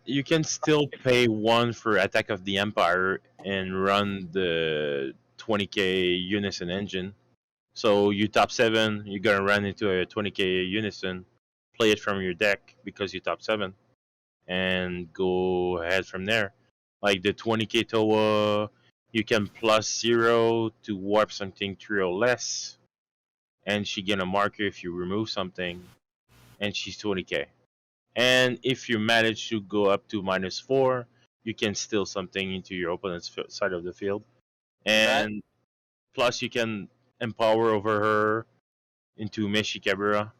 you can still pay 1 for Attack of the Empire and run the 20k Unison engine. So you top 7, you're gonna run into a 20k Unison, play it from your deck because you top 7, and go ahead from there. Like the 20k Toa, you can +0 to warp something 3 or less, and she get a marker if you remove something, and she's 20k. And if you manage to go up to -4, you can steal something into your opponent's side of the field. And plus you can empower over her into Meshi Kabura.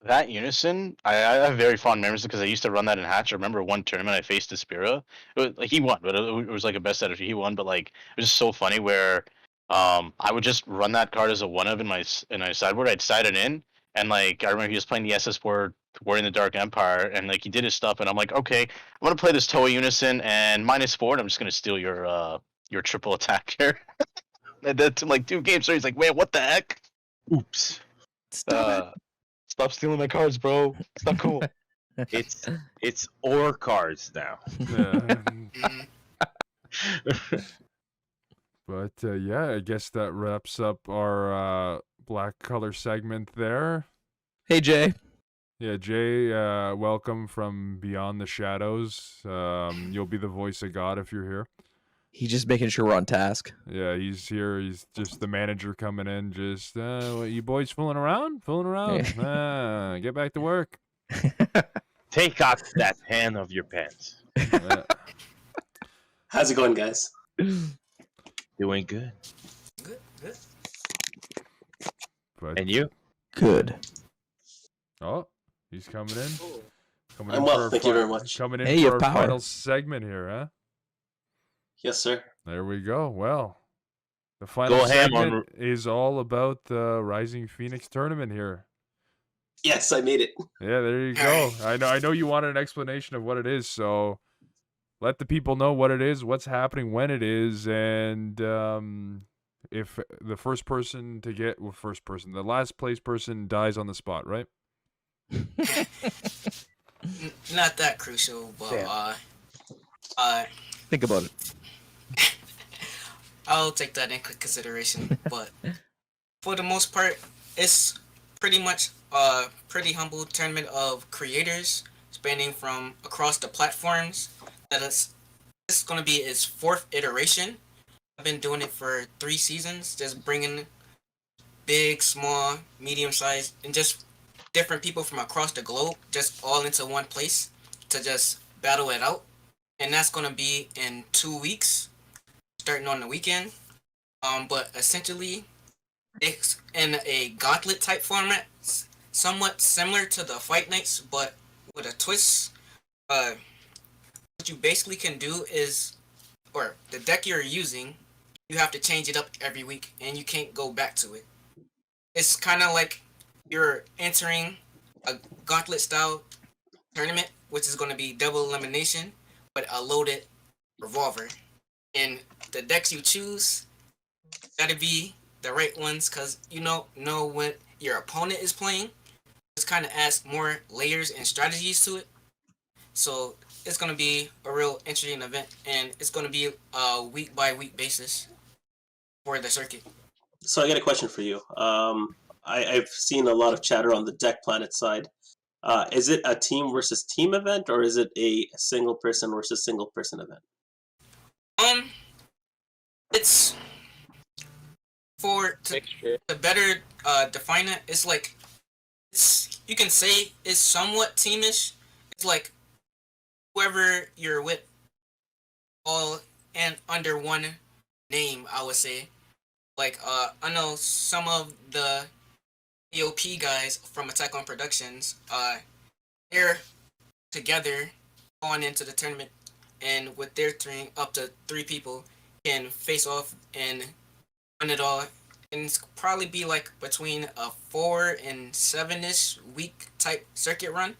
That Unison, I have very fond memories because I used to run that in Hatch. I remember one tournament I faced Despira. It was, like he won, but it was like a best out of he won. But like it was just so funny where I would just run that card as a 1 of in my sideboard. I'd side it in, and like I remember he was playing the SS board, War in the Dark Empire, and like he did his stuff, and I'm like, okay, I'm gonna play this Toa Unison and -4, and I'm just gonna steal your triple attack here. And that's like 2 games. So he's like, man, what the heck? Oops. Stop stealing my cards, bro. It's not cool. It's ore cards now. Yeah. Mm, But yeah, I guess that wraps up our black color segment there. Hey Jay. Yeah, Jay, welcome from Beyond the Shadows. You'll be the voice of God if you're here. He's just making sure we're on task. Yeah, he's here. He's just the manager coming in. Just, what, you boys fooling around? Fooling around? Get back to work. Take out that hand of your pants. Yeah. How's it going, guys? Doing good. good, good. But, And you? Good. oh, he's coming in. Cool. Coming I'm in well, for our thank you very much. Coming in Hey, you for have our power. final segment here, huh? Yes, sir. There we go. Well, the final Go ham on- segment is all about the Rising Phoenix tournament here. Yes, I made it. Yeah, there you go. I know you wanted an explanation of what it is, so let the people know what it is, what's happening, when it is, and if the the last place person dies on the spot, right? Not that crucial, but Think about it. I'll take that into consideration. But for the most part, it's pretty much a pretty humble tournament of creators spanning from across the platforms. This is going to be its 4th iteration. I've been doing it for 3 seasons, just bringing big, small, medium-sized, and just different people from across the globe just all into one place to just battle it out. And that's going to be in 2 weeks, starting on the weekend. But essentially, it's in a gauntlet type format, somewhat similar to the Fight Nights, but with a twist. What you basically can do is, or the deck you're using, you have to change it up every week, and you can't go back to it. It's kind of like you're entering a gauntlet style tournament, which is going to be double elimination, but a loaded revolver. And the decks you choose gotta be the right ones, because you know when your opponent is playing. This kind of adds more layers and strategies to it. So it's gonna be a real interesting event, and it's gonna be a week by week basis for the circuit. So I got a question for you. I've seen a lot of chatter on the Deck Planet side. Is it a team versus team event, or is it a single person versus single person event? It's Mixture. to better define it. It's like you can say it's somewhat teamish. It's like whoever you're with, all and under one name, I would say. Like I know some of the AOP guys from Attack on Productions. They're together going into the tournament, and with their up to 3 people can face off and win it all. And it's probably be like between a 4 and 7-ish week type circuit run.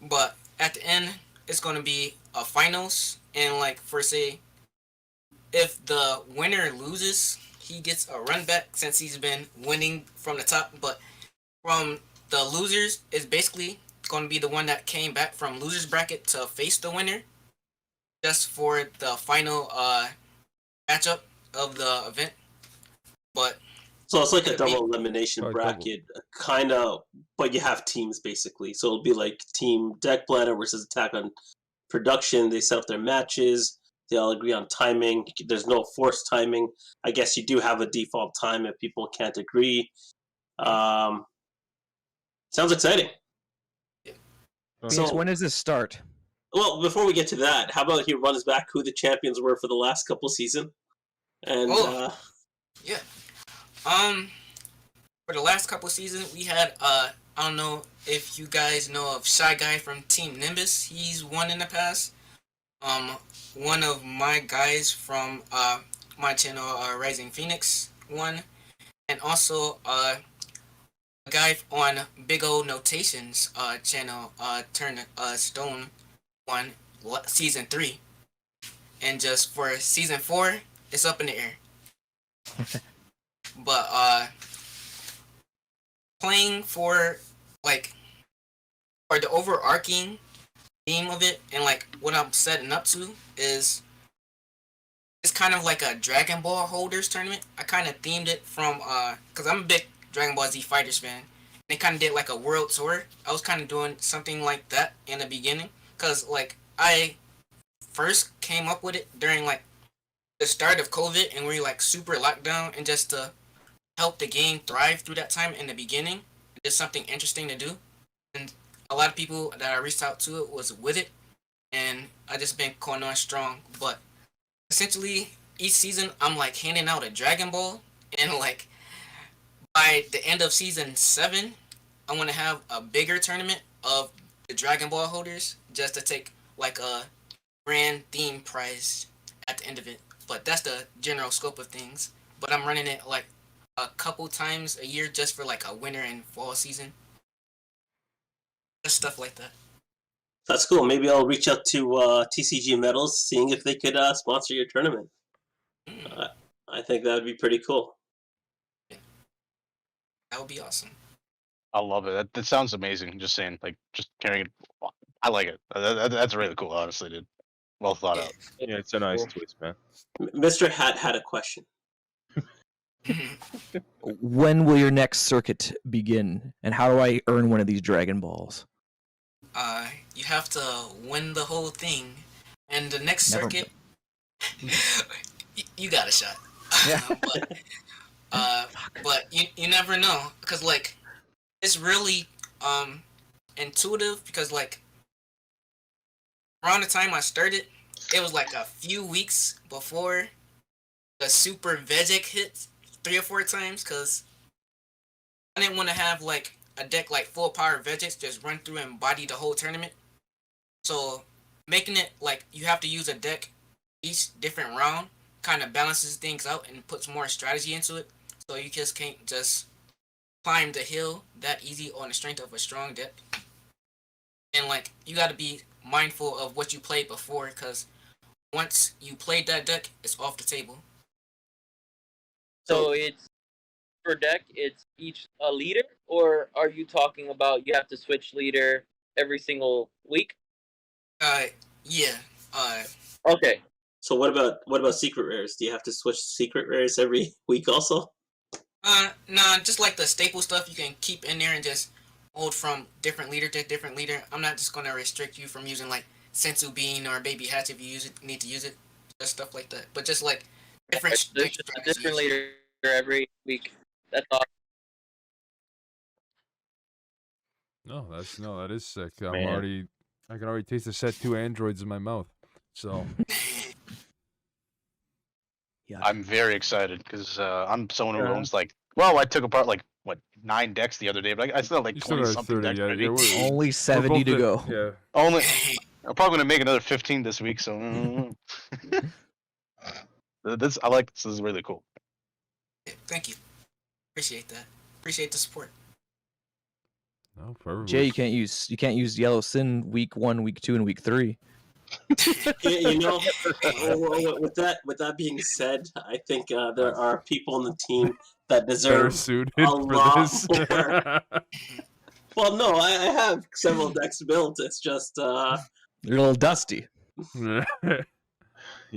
But at the end, it's gonna be a finals, and like for say, if the winner loses, he gets a run back since he's been winning from the top. But from the losers, is basically gonna be the one that came back from losers bracket to face the winner, just for the final matchup of the event. But So it's like a it'll be- double elimination Like bracket, kind of, but you have teams basically. So it'll be like Team Deck Planet versus Attack on Production. They set up their matches. They all agree on timing. There's no forced timing. I guess you do have a default time if people can't agree. Sounds exciting. Phoenix, So- when does this start? Well, before we get to that, how about he runs back who the champions were for the last couple seasons? And Yeah. For the last couple seasons, we had I don't know if you guys know of Shy Guy from Team Nimbus. He's won in the past. One of my guys from my channel, Rising Phoenix, won, and also a guy on Big O Notations channel, Turn Stone, won season 3, and just for season 4, it's up in the air. But playing for like, or the overarching theme of it, and like what I'm setting up to is it's kind of like a Dragon Ball Holders tournament. I kind of themed it from because I'm a big Dragon Ball Z Fighters fan. They kind of did like a world tour. I was kind of doing something like that in the beginning, because like I first came up with it during like the start of COVID, and we were like super locked down, and just to help the game thrive through that time in the beginning, just something interesting to do. And a lot of people that I reached out to it was with it, and I just been going on strong. But essentially, each season I'm like handing out a Dragon Ball, and like by the end of season 7, I want to have a bigger tournament of the Dragon Ball holders, just to take like a grand theme prize at the end of it. But that's the general scope of things. But I'm running it like a couple times a year, just for like a winter and fall season. Just stuff like that. that's cool. Maybe I'll reach out to TCG Metals, seeing if they could sponsor your tournament. I think that would be pretty cool. That would be awesome. I love it. That sounds amazing. Just saying, like, just carrying it. I like it. That's really cool, honestly, dude. Well thought out. Yeah, it's a nice twist, man. Mr. Hat had a question. When will your next circuit begin, and how do I earn one of these Dragon Balls? You have to win the whole thing, and the next Never circuit, you got a shot. Yeah. But you never know, because like it's really intuitive, because like around the time I started, it was like a few weeks before the super Vegek hit 3 or 4 times, because I didn't want to have like a deck like full power Vegeks just run through and body the whole tournament. So making it like you have to use a deck each different round kind of balances things out and puts more strategy into it. So you just can't just climb the hill that easy on the strength of a strong deck. And like you got to be mindful of what you played before, because once you played that deck, it's off the table. So it's per deck, it's each a leader, or are you talking about you have to switch leader every single week? Yeah. Okay. So what about secret rares? Do you have to switch secret rares every week also? Nah, just like the staple stuff you can keep in there and just hold from different leader to different leader. I'm not just gonna restrict you from using like Sensu Bean or Baby Hatch if you need to use it, just stuff like that. But just like different There's just a different leader every week. That's all. No, that is sick. Man. I can already taste the set 2 androids in my mouth. So Yeah. I'm very excited because I'm someone who owns like. Well, I took apart like what 9 decks the other day, but I still have like you still 20 got something 30. decks Yeah, ready. yeah, Only 70 to go. Yeah. Only I'm probably gonna make another 15 this week. So this I like. This is really cool. Thank you. Appreciate that. Appreciate the support. No, forever. Jay, you can't use Yellow Sin week 1, week 2, and week 3. You know, with that being said, I think there are people on the team that better deserve suited a for lot this. more. Well, no, I have several decks built. It's just You're a little dusty.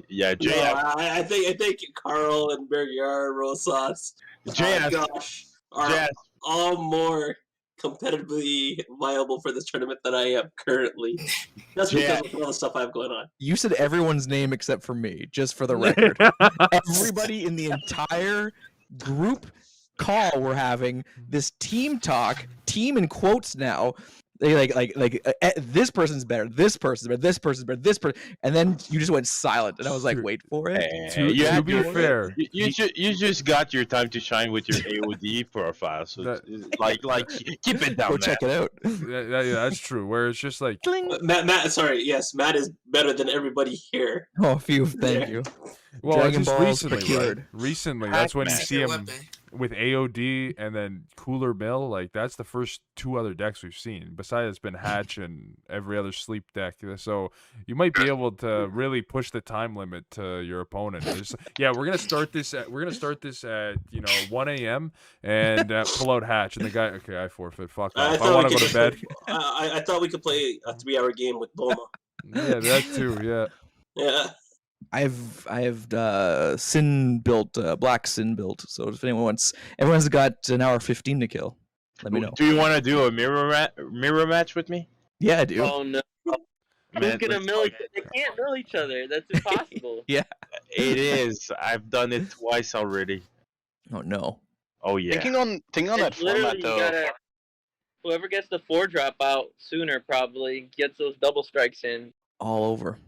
Yeah, Jay. no, I think Carl and Bergiar, Rosas, Jay asked- gosh, are Jay asked- all more competitively viable for this tournament than I am currently. That's because of all the stuff I have going on. You said everyone's name except for me, just for the record. Everybody in the entire group call we're having this team talk, team in quotes now. They this person's better, this person's better, this person's better, this person, and then you just went silent, and I was like, Dude. wait for it. To be fair, You just got your time to shine with your AOD profile, so like keep it down Go there. check it out. yeah, that's true. Where it's just like, Matt, sorry, yes, Matt is better than everybody here. Oh, phew, thank you. well, Dragon just Balls recently, procured. right? Recently, that's when you Pac-Man. see him Weapon. with AOD and then Cooler Mill. Like that's the first 2 other decks we've seen. Besides, it's been Hatch and every other sleep deck. So you might be able to really push the time limit to your opponent. Yeah, we're gonna start this at 1 a.m. and pull out Hatch, and the guy, okay, I forfeit. Fuck off. I want to go to bed. I thought we could play a 3-hour game with Boma. Yeah, that too. Yeah. Yeah. I have Sin built, Black Sin built. So if anyone wants, everyone's got an hour 15 to kill. Let me know. Do you want to do a mirror match with me? Yeah, I do. Oh no. Who's gonna mill each other? They can't mill each other. That's impossible. Yeah. It is. I've done it twice already. Oh no. Oh yeah. Thinking on that It's literally format you though. gotta. Whoever gets the 4-drop out sooner probably gets those double strikes in. All over.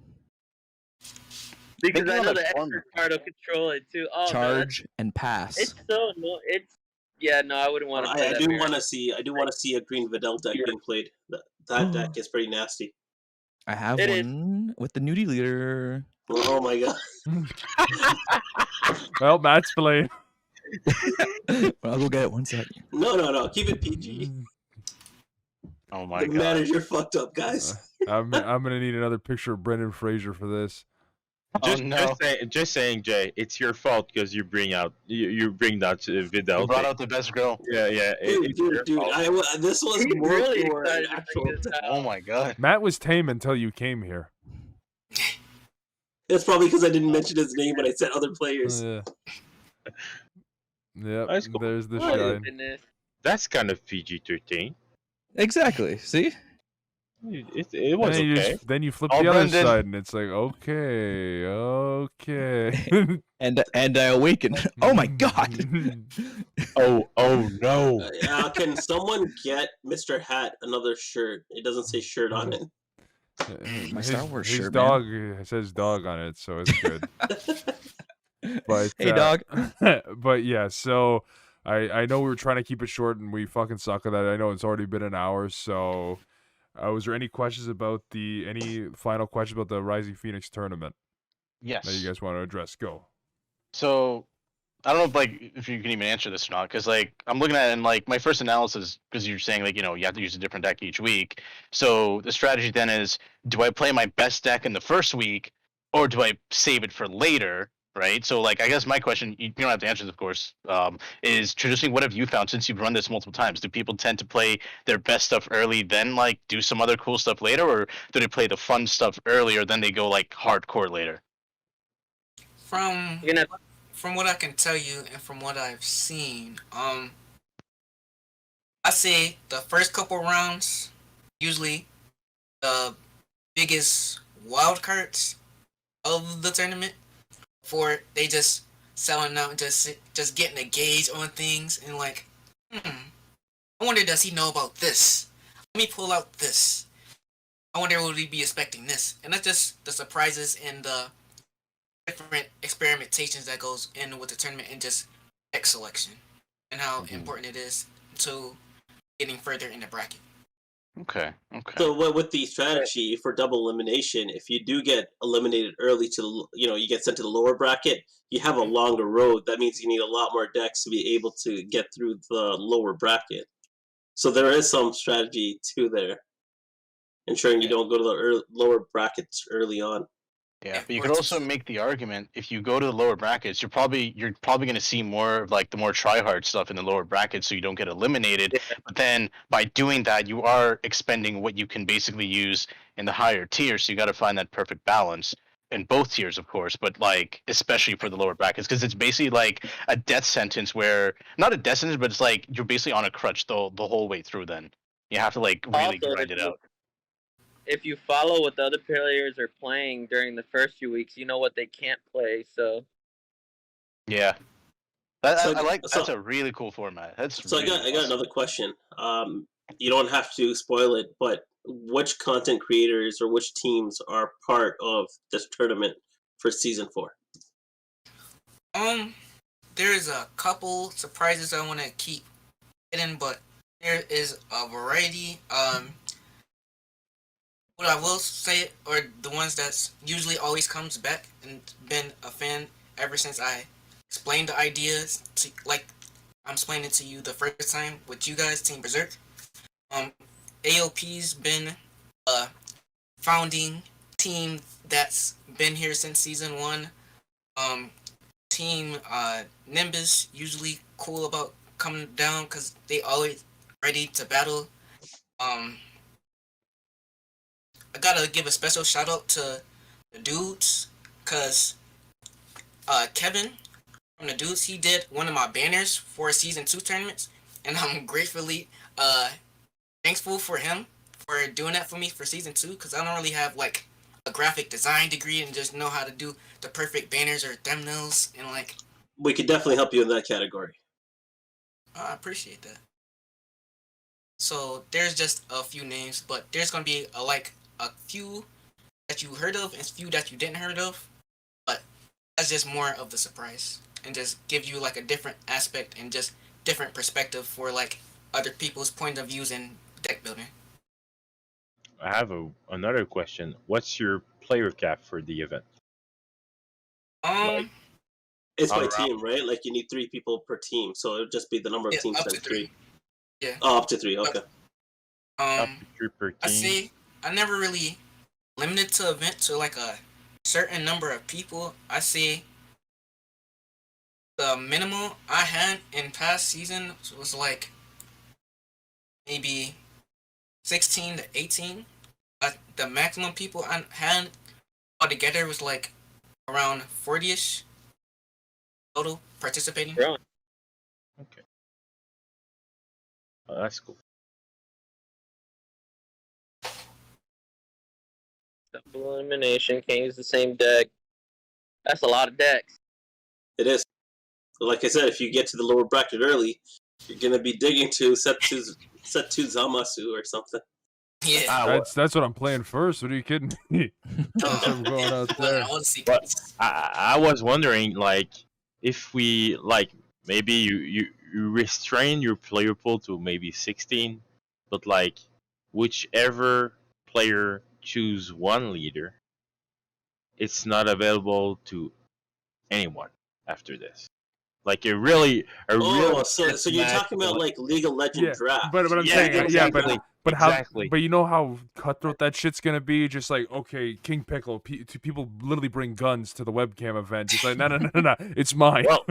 Because Thinking I on know that the format. expert card will control it too. Oh, Charge and no, pass. it's so no. Yeah, no, I wouldn't want to play I that. do mirror. want to see a green Videl deck being played. That deck is pretty nasty. I have It is. one with the nudie leader. Oh my god. Well, Matt's playing. I'll go get it 1 second. No. Keep it PG. Oh my The god. manager fucked up, guys. I'm gonna need another picture of Brendan Fraser for this. Just saying, Jay, it's your fault because you bring that You Videl. brought out the best girl. Yeah. It's your Dude. fault. This was He's more really for an excited to actual. bring this out. Oh my god. Matt was tame until you came here. It's probably because I didn't mention his name when I said other players. Yep, That's cool. there's the Oh, shine. goodness. That's kind of PG-13. Exactly. See? It was And okay. then you flip Oh, the other Brendan. side, and it's like, okay. And I awaken. Oh my god! Oh no. Can someone get Mr. Hat another shirt? It doesn't say shirt on it. My Star Wars his shirt, man. dog says dog on it, so it's good. But Hey, dog. but yeah, so I know we were trying to keep it short, and we fucking suck at that. I know it's already been an hour, so was there any questions about any final questions about the Rising Phoenix tournament Yes. that you guys want to address? Go. So I don't know if if you can even answer this or not, because I'm looking at it and my first analysis, because you're saying you have to use a different deck each week. So the strategy then is, do I play my best deck in the first week, or do I save it for later? Right. So I guess my question, you don't have to answer this, of course, is traditionally, what have you found since you've run this multiple times? Do people tend to play their best stuff early, then do some other cool stuff later, or do they play the fun stuff earlier, then they go hardcore later? From You're gonna from what I can tell you and from what I've seen, I say the first couple rounds, usually the biggest wild cards of the tournament, for they just selling out, just getting a gauge on things and I wonder, does he know about this? Let me pull out this. I wonder, would he be expecting this? And that's just the surprises and the different experimentations that goes in with the tournament and just deck selection and how important it is to getting further in the bracket. Okay. Okay. So with the strategy for double elimination, if you do get eliminated early to you get sent to the lower bracket, you have a longer road. That means you need a lot more decks to be able to get through the lower bracket. So there is some strategy to there, ensuring you don't go to the lower brackets early on. Yeah, but you could also make the argument, if you go to the lower brackets, you're probably going to see more of the more try-hard stuff in the lower brackets, so you don't get eliminated. Yeah. But then by doing that, you are expending what you can basically use in the higher tiers. So you got to find that perfect balance in both tiers, of course, but especially for the lower brackets, because it's basically a death sentence, where not a death sentence, but it's you're basically on a crutch the whole way through. Then you have to really Also, grind it out. if you follow what the other players are playing during the first few weeks, you know what they can't play. So Yeah. So- That's a really cool format. So I got another question. You don't have to spoil it, but which content creators or which teams are part of this tournament for season 4? There's a couple surprises I want to keep hidden, but there is a variety. What I will say, or the ones that's usually always comes back and been a fan ever since I explained the ideas to, I'm explaining to you the first time with you guys, Team Berserk. AOP's been a founding team that's been here since season 1. Team Nimbus usually cool about coming down because they always ready to battle. I gotta give a special shout out to the dudes, because Kevin from the dudes, he did one of my banners for season 2 tournaments, and I'm gratefully thankful for him for doing that for me for season 2, because I don't really have a graphic design degree and just know how to do the perfect banners or thumbnails, and We could definitely help you in that category. I appreciate that. So there's just a few names, but there's gonna be a few that you heard of and a few that you didn't heard of, but that's just more of the surprise and just give you a different aspect and just different perspective for other people's point of views in deck building. I have another question. What's your player cap for the event? It's by Around- team, right? You need 3 people per team, so it would just be the number of Yeah, teams up to times 3. 3. Yeah. Oh, up to 3. Okay. up to 3 per I team. see. I never really limited to event to a certain number of people. I see the minimum I had in past season was maybe 16 to 18. The maximum people I had altogether was around 40ish total participating. Really? Okay. Oh, that's cool. Double elimination. Can't use the same deck. That's a lot of decks. It is. Like I said, if you get to the lower bracket early, you're gonna be digging to Setsu Zamasu or something. Yeah. That's what I'm playing first. What are you kidding me? That's what I'm going out there. But I was wondering, like, if we like maybe you restrain your player pool to maybe 16, but like whichever player choose one leader, it's not available to anyone after this. Like a really Oh, so you're deathmatch, talking about like League of Legends Yeah, draft. but I'm Yeah, saying, exactly. but how? Exactly. But you know how cutthroat that shit's gonna be. Just like, okay, King Pickle. People literally bring guns to the webcam event. Just like, no, it's mine. Well,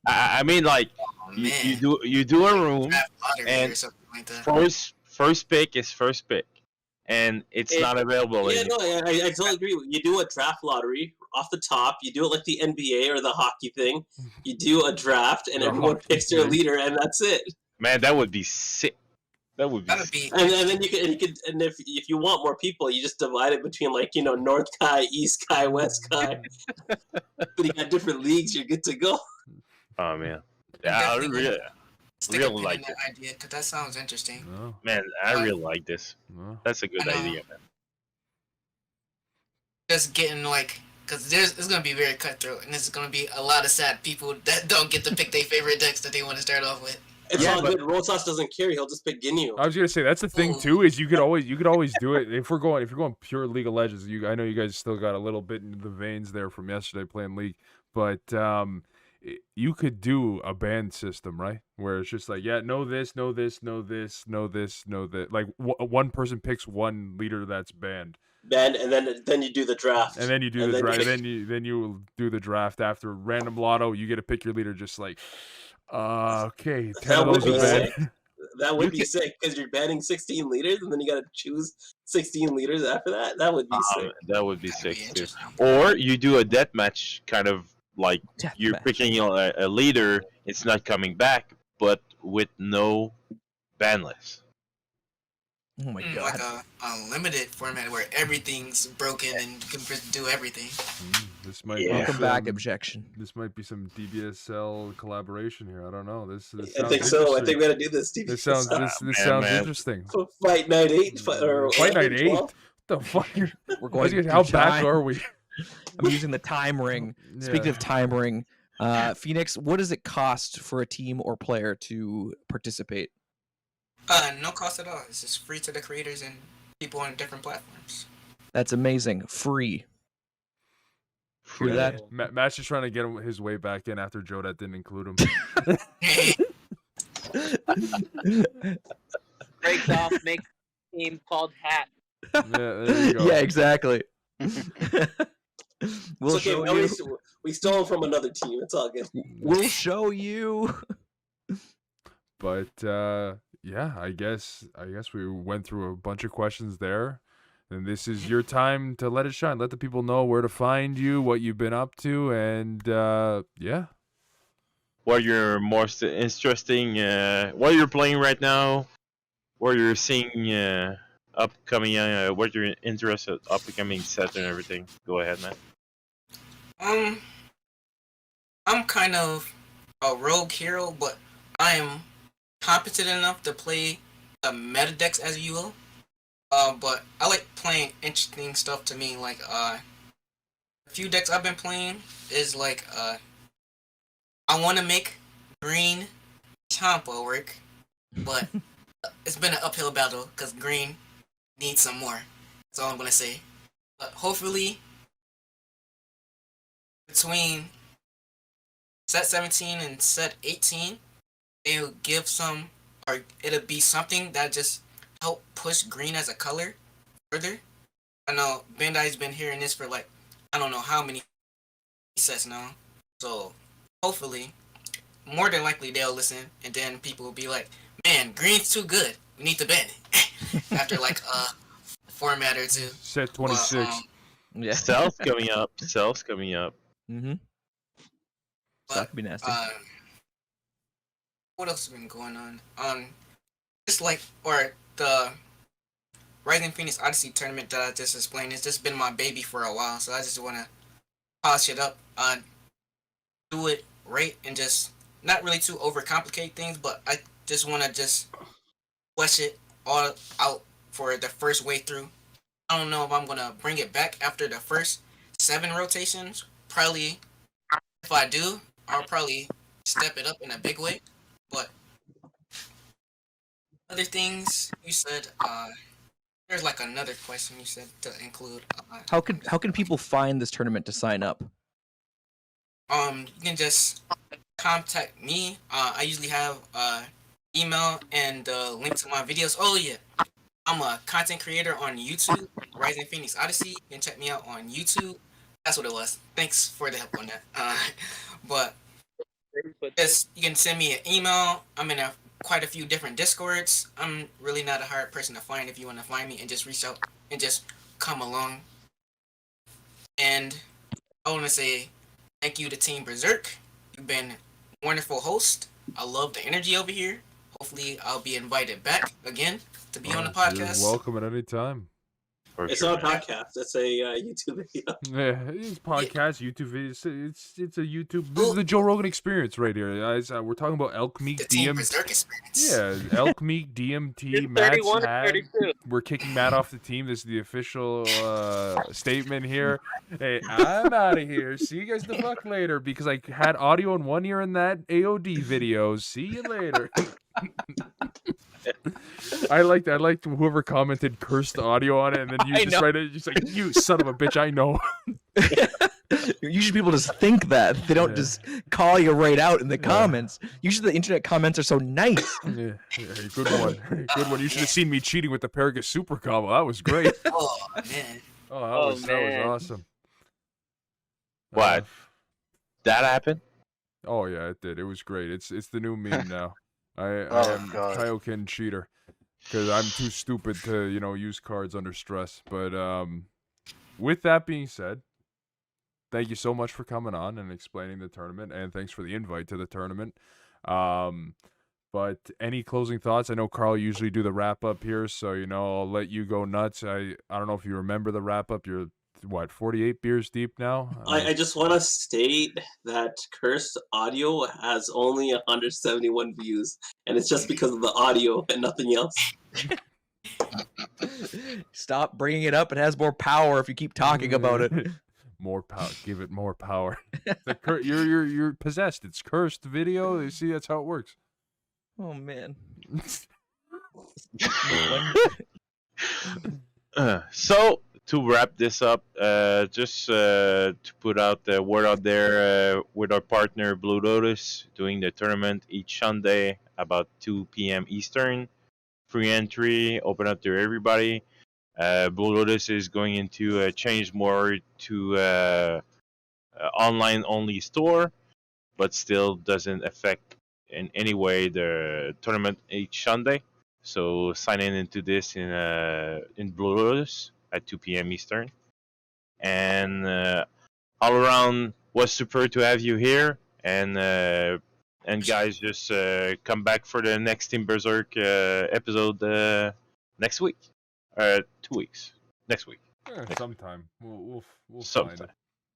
I mean, like Oh, you man. you do a room, Draft lottery and or something like that. first pick is first pick, and it's not available Yeah, anymore. no, I totally agree. You do a draft lottery off the top. You do it like the NBA or the hockey thing. You do a draft, and The everyone hockey picks their thing. leader, and that's it. Man, that would be sick. That would be. That would be. And then and if you want more people, you just divide it between North Kai, East Kai, West Kai. But you got different leagues. You're good to go. Oh man, yeah, I Definitely really, Stick a really pin like in that idea because that sounds interesting. No, man, I really like this. no. That's a good I know. idea, man. Just getting like, because it's gonna be very cutthroat, and there's gonna be a lot of sad people that don't get to pick their favorite decks that they want to start off with. It's Yeah, all but- good. Rosas doesn't care. He'll just pick Ginyu. I was gonna say that's the thing too. Is you could always do it if you're going pure League of Legends. I know you guys still got a little bit into the veins there from yesterday playing League, but you could do a ban system, right? Where it's just like, yeah, know this, know this, know this, know this, know that. Like one person picks one leader that's banned, Ben, and then you do the draft. and then you do And the then draft. you- Then you do the draft after random lotto. You get to pick your leader, just like, okay, 10 That of would those be are banned. sick. That would be sick because you're banning 16 leaders, and then you got to choose 16 leaders after that. That would be sick. That would be That'd sick be too. interesting. Or you do a deathmatch, kind of like you're Deathmatch. picking a leader. It's not coming back, but with no ban list. Oh my god. Like a unlimited format where everything's broken and you can just do everything. This might Yeah. be Welcome some, back, objection. This might be some DBSL collaboration here. I don't know. This I sounds think so. I interesting. think we got to do this. Steve. This sounds this man, sounds man. interesting. Fight Night 8. Or Fight Night 8. 12? What the fuck? We're I was going. gonna- how through back time. are we? I'm using the time ring. Speaking of time ring, Phoenix, what does it cost for a team or player to participate? No cost at all. It's just free to the creators and people on different platforms. That's amazing. Free. Hear that? Matt's just trying to get his way back in after Jodat didn't include him. Breaks off, makes a team called Hat. Yeah, there you go. Yeah, exactly. We'll It's okay. show you. We stole from another team. It's all good. We'll show you. But yeah, I guess we went through a bunch of questions there. And this is your time to let it shine. Let the people know where to find you, what you've been up to, and yeah. What you're most interesting, what you're playing right now, what you're seeing upcoming, what you're interested upcoming set and everything. Go ahead, man. I'm kind of a rogue hero, but I am competent enough to play the meta decks, as you will. But I like playing interesting stuff to me. Like a few decks I've been playing is like I want to make green Champa work, but it's been an uphill battle because green needs some more. That's all I'm gonna say. But hopefully, between set 17 and set 18, they'll give some, or it'll be something that just help push green as a color further. I know Bandai's been hearing this for like, I don't know how many sets now. So hopefully, more than likely they'll listen, and then people will be like, man, green's too good. We need to ban it. After like a format or two. Set 26. Yeah. Stealth coming up. Stealth coming up. Mm-hmm. That could be nasty. What else has been going on? Just like, or the Rising Phoenix Odyssey tournament that I just explained, it's just been my baby for a while, so I just want to polish it up, do it right, and just not really too overcomplicate things, but I just want to just flesh it all out for the first way through. I don't know if I'm going to bring it back after the first 7 rotations. Probably, if I do, I'll probably step it up in a big way, but other things you said, there's like another question you said to include. How can people find this tournament to sign up? You can just contact me. I usually have email and link to my videos. Oh yeah, I'm a content creator on YouTube, Rising Phoenix Odyssey. You can check me out on YouTube. That's what it was. Thanks for the help on that. But just you can send me an email. I'm in quite a few different Discords. I'm really not a hard person to find if you want to find me and just reach out and just come along. And I want to say thank you to Team Berserk. You've been a wonderful host. I love the energy over here. Hopefully, I'll be invited back again to be on the podcast. You're welcome at any time. It's not a podcast. It's a YouTube video. Yeah, it's podcast, YouTube videos. It's a YouTube. This is the Joe Rogan experience right here, guys. We're talking about Elk Meat The Team DMT. Berserk experience. Yeah, Elk Meat DMT. Matt's 31 and had. 32. We're kicking Matt off the team. This is the official statement here. Hey, I'm out of here. See you guys the fuck later because I had audio in one ear in that AOD video. See you later. I liked whoever commented cursed audio on it, and then you I just know. write it. Just like, you son of a bitch. I know. Usually people just think that. They don't Yeah. just call you right out in the comments. Usually the internet comments are so nice. Yeah, good one. Good one. You should have seen me cheating with the Paragus Super Combo. That was great. Oh man. Oh, that man. was awesome. What? That happened? Oh yeah, it did. It was great. It's the new meme now. I am God. Kaioken cheater because I'm too stupid to use cards under stress. But with that being said, thank you so much for coming on and explaining the tournament, and thanks for the invite to the tournament. But any closing thoughts? I know Carl usually do the wrap up here, so I'll let you go nuts. I don't know if you remember the wrap up. You're 48 beers deep now? I just want to state that Cursed Audio has only 171 views, and it's just because of the audio and nothing else. Stop bringing it up. It has more power if you keep talking about it. More power. Give it more power. You're possessed. It's cursed video. You see, that's how it works. Oh man. So to wrap this up, just to put out the word out there, with our partner Blue Lotus doing the tournament each Sunday about 2 p.m. Eastern. Free entry, open up to everybody. Blue Lotus is going into change more to online only store, but still doesn't affect in any way the tournament each Sunday. So sign into this in Blue Lotus at 2 p.m. Eastern. And all around was super to have you here. And guys, just come back for the next Team Berserk episode next week. 2 weeks. Next week. Sometime. We'll find Sometime. it.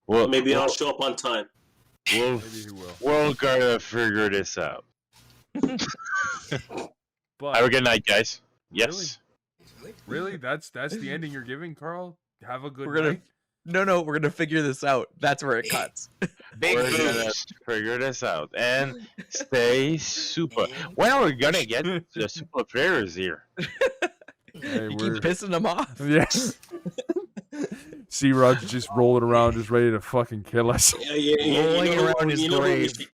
Well, Maybe I'll show up on time. Maybe he will. We're gonna figure this out. But Have a good night, guys. Yes. really, that's the ending you're giving, Carl. Have a good We're gonna- night. No, we're gonna figure this out. That's where it cuts. Big We're gonna boost. figure this out and stay super. When are we gonna get the super players here? Hey, You keep pissing them off. Yes. C-Rod's just rolling around, just ready to fucking kill us. Yeah, Rolling around his who we grave. should-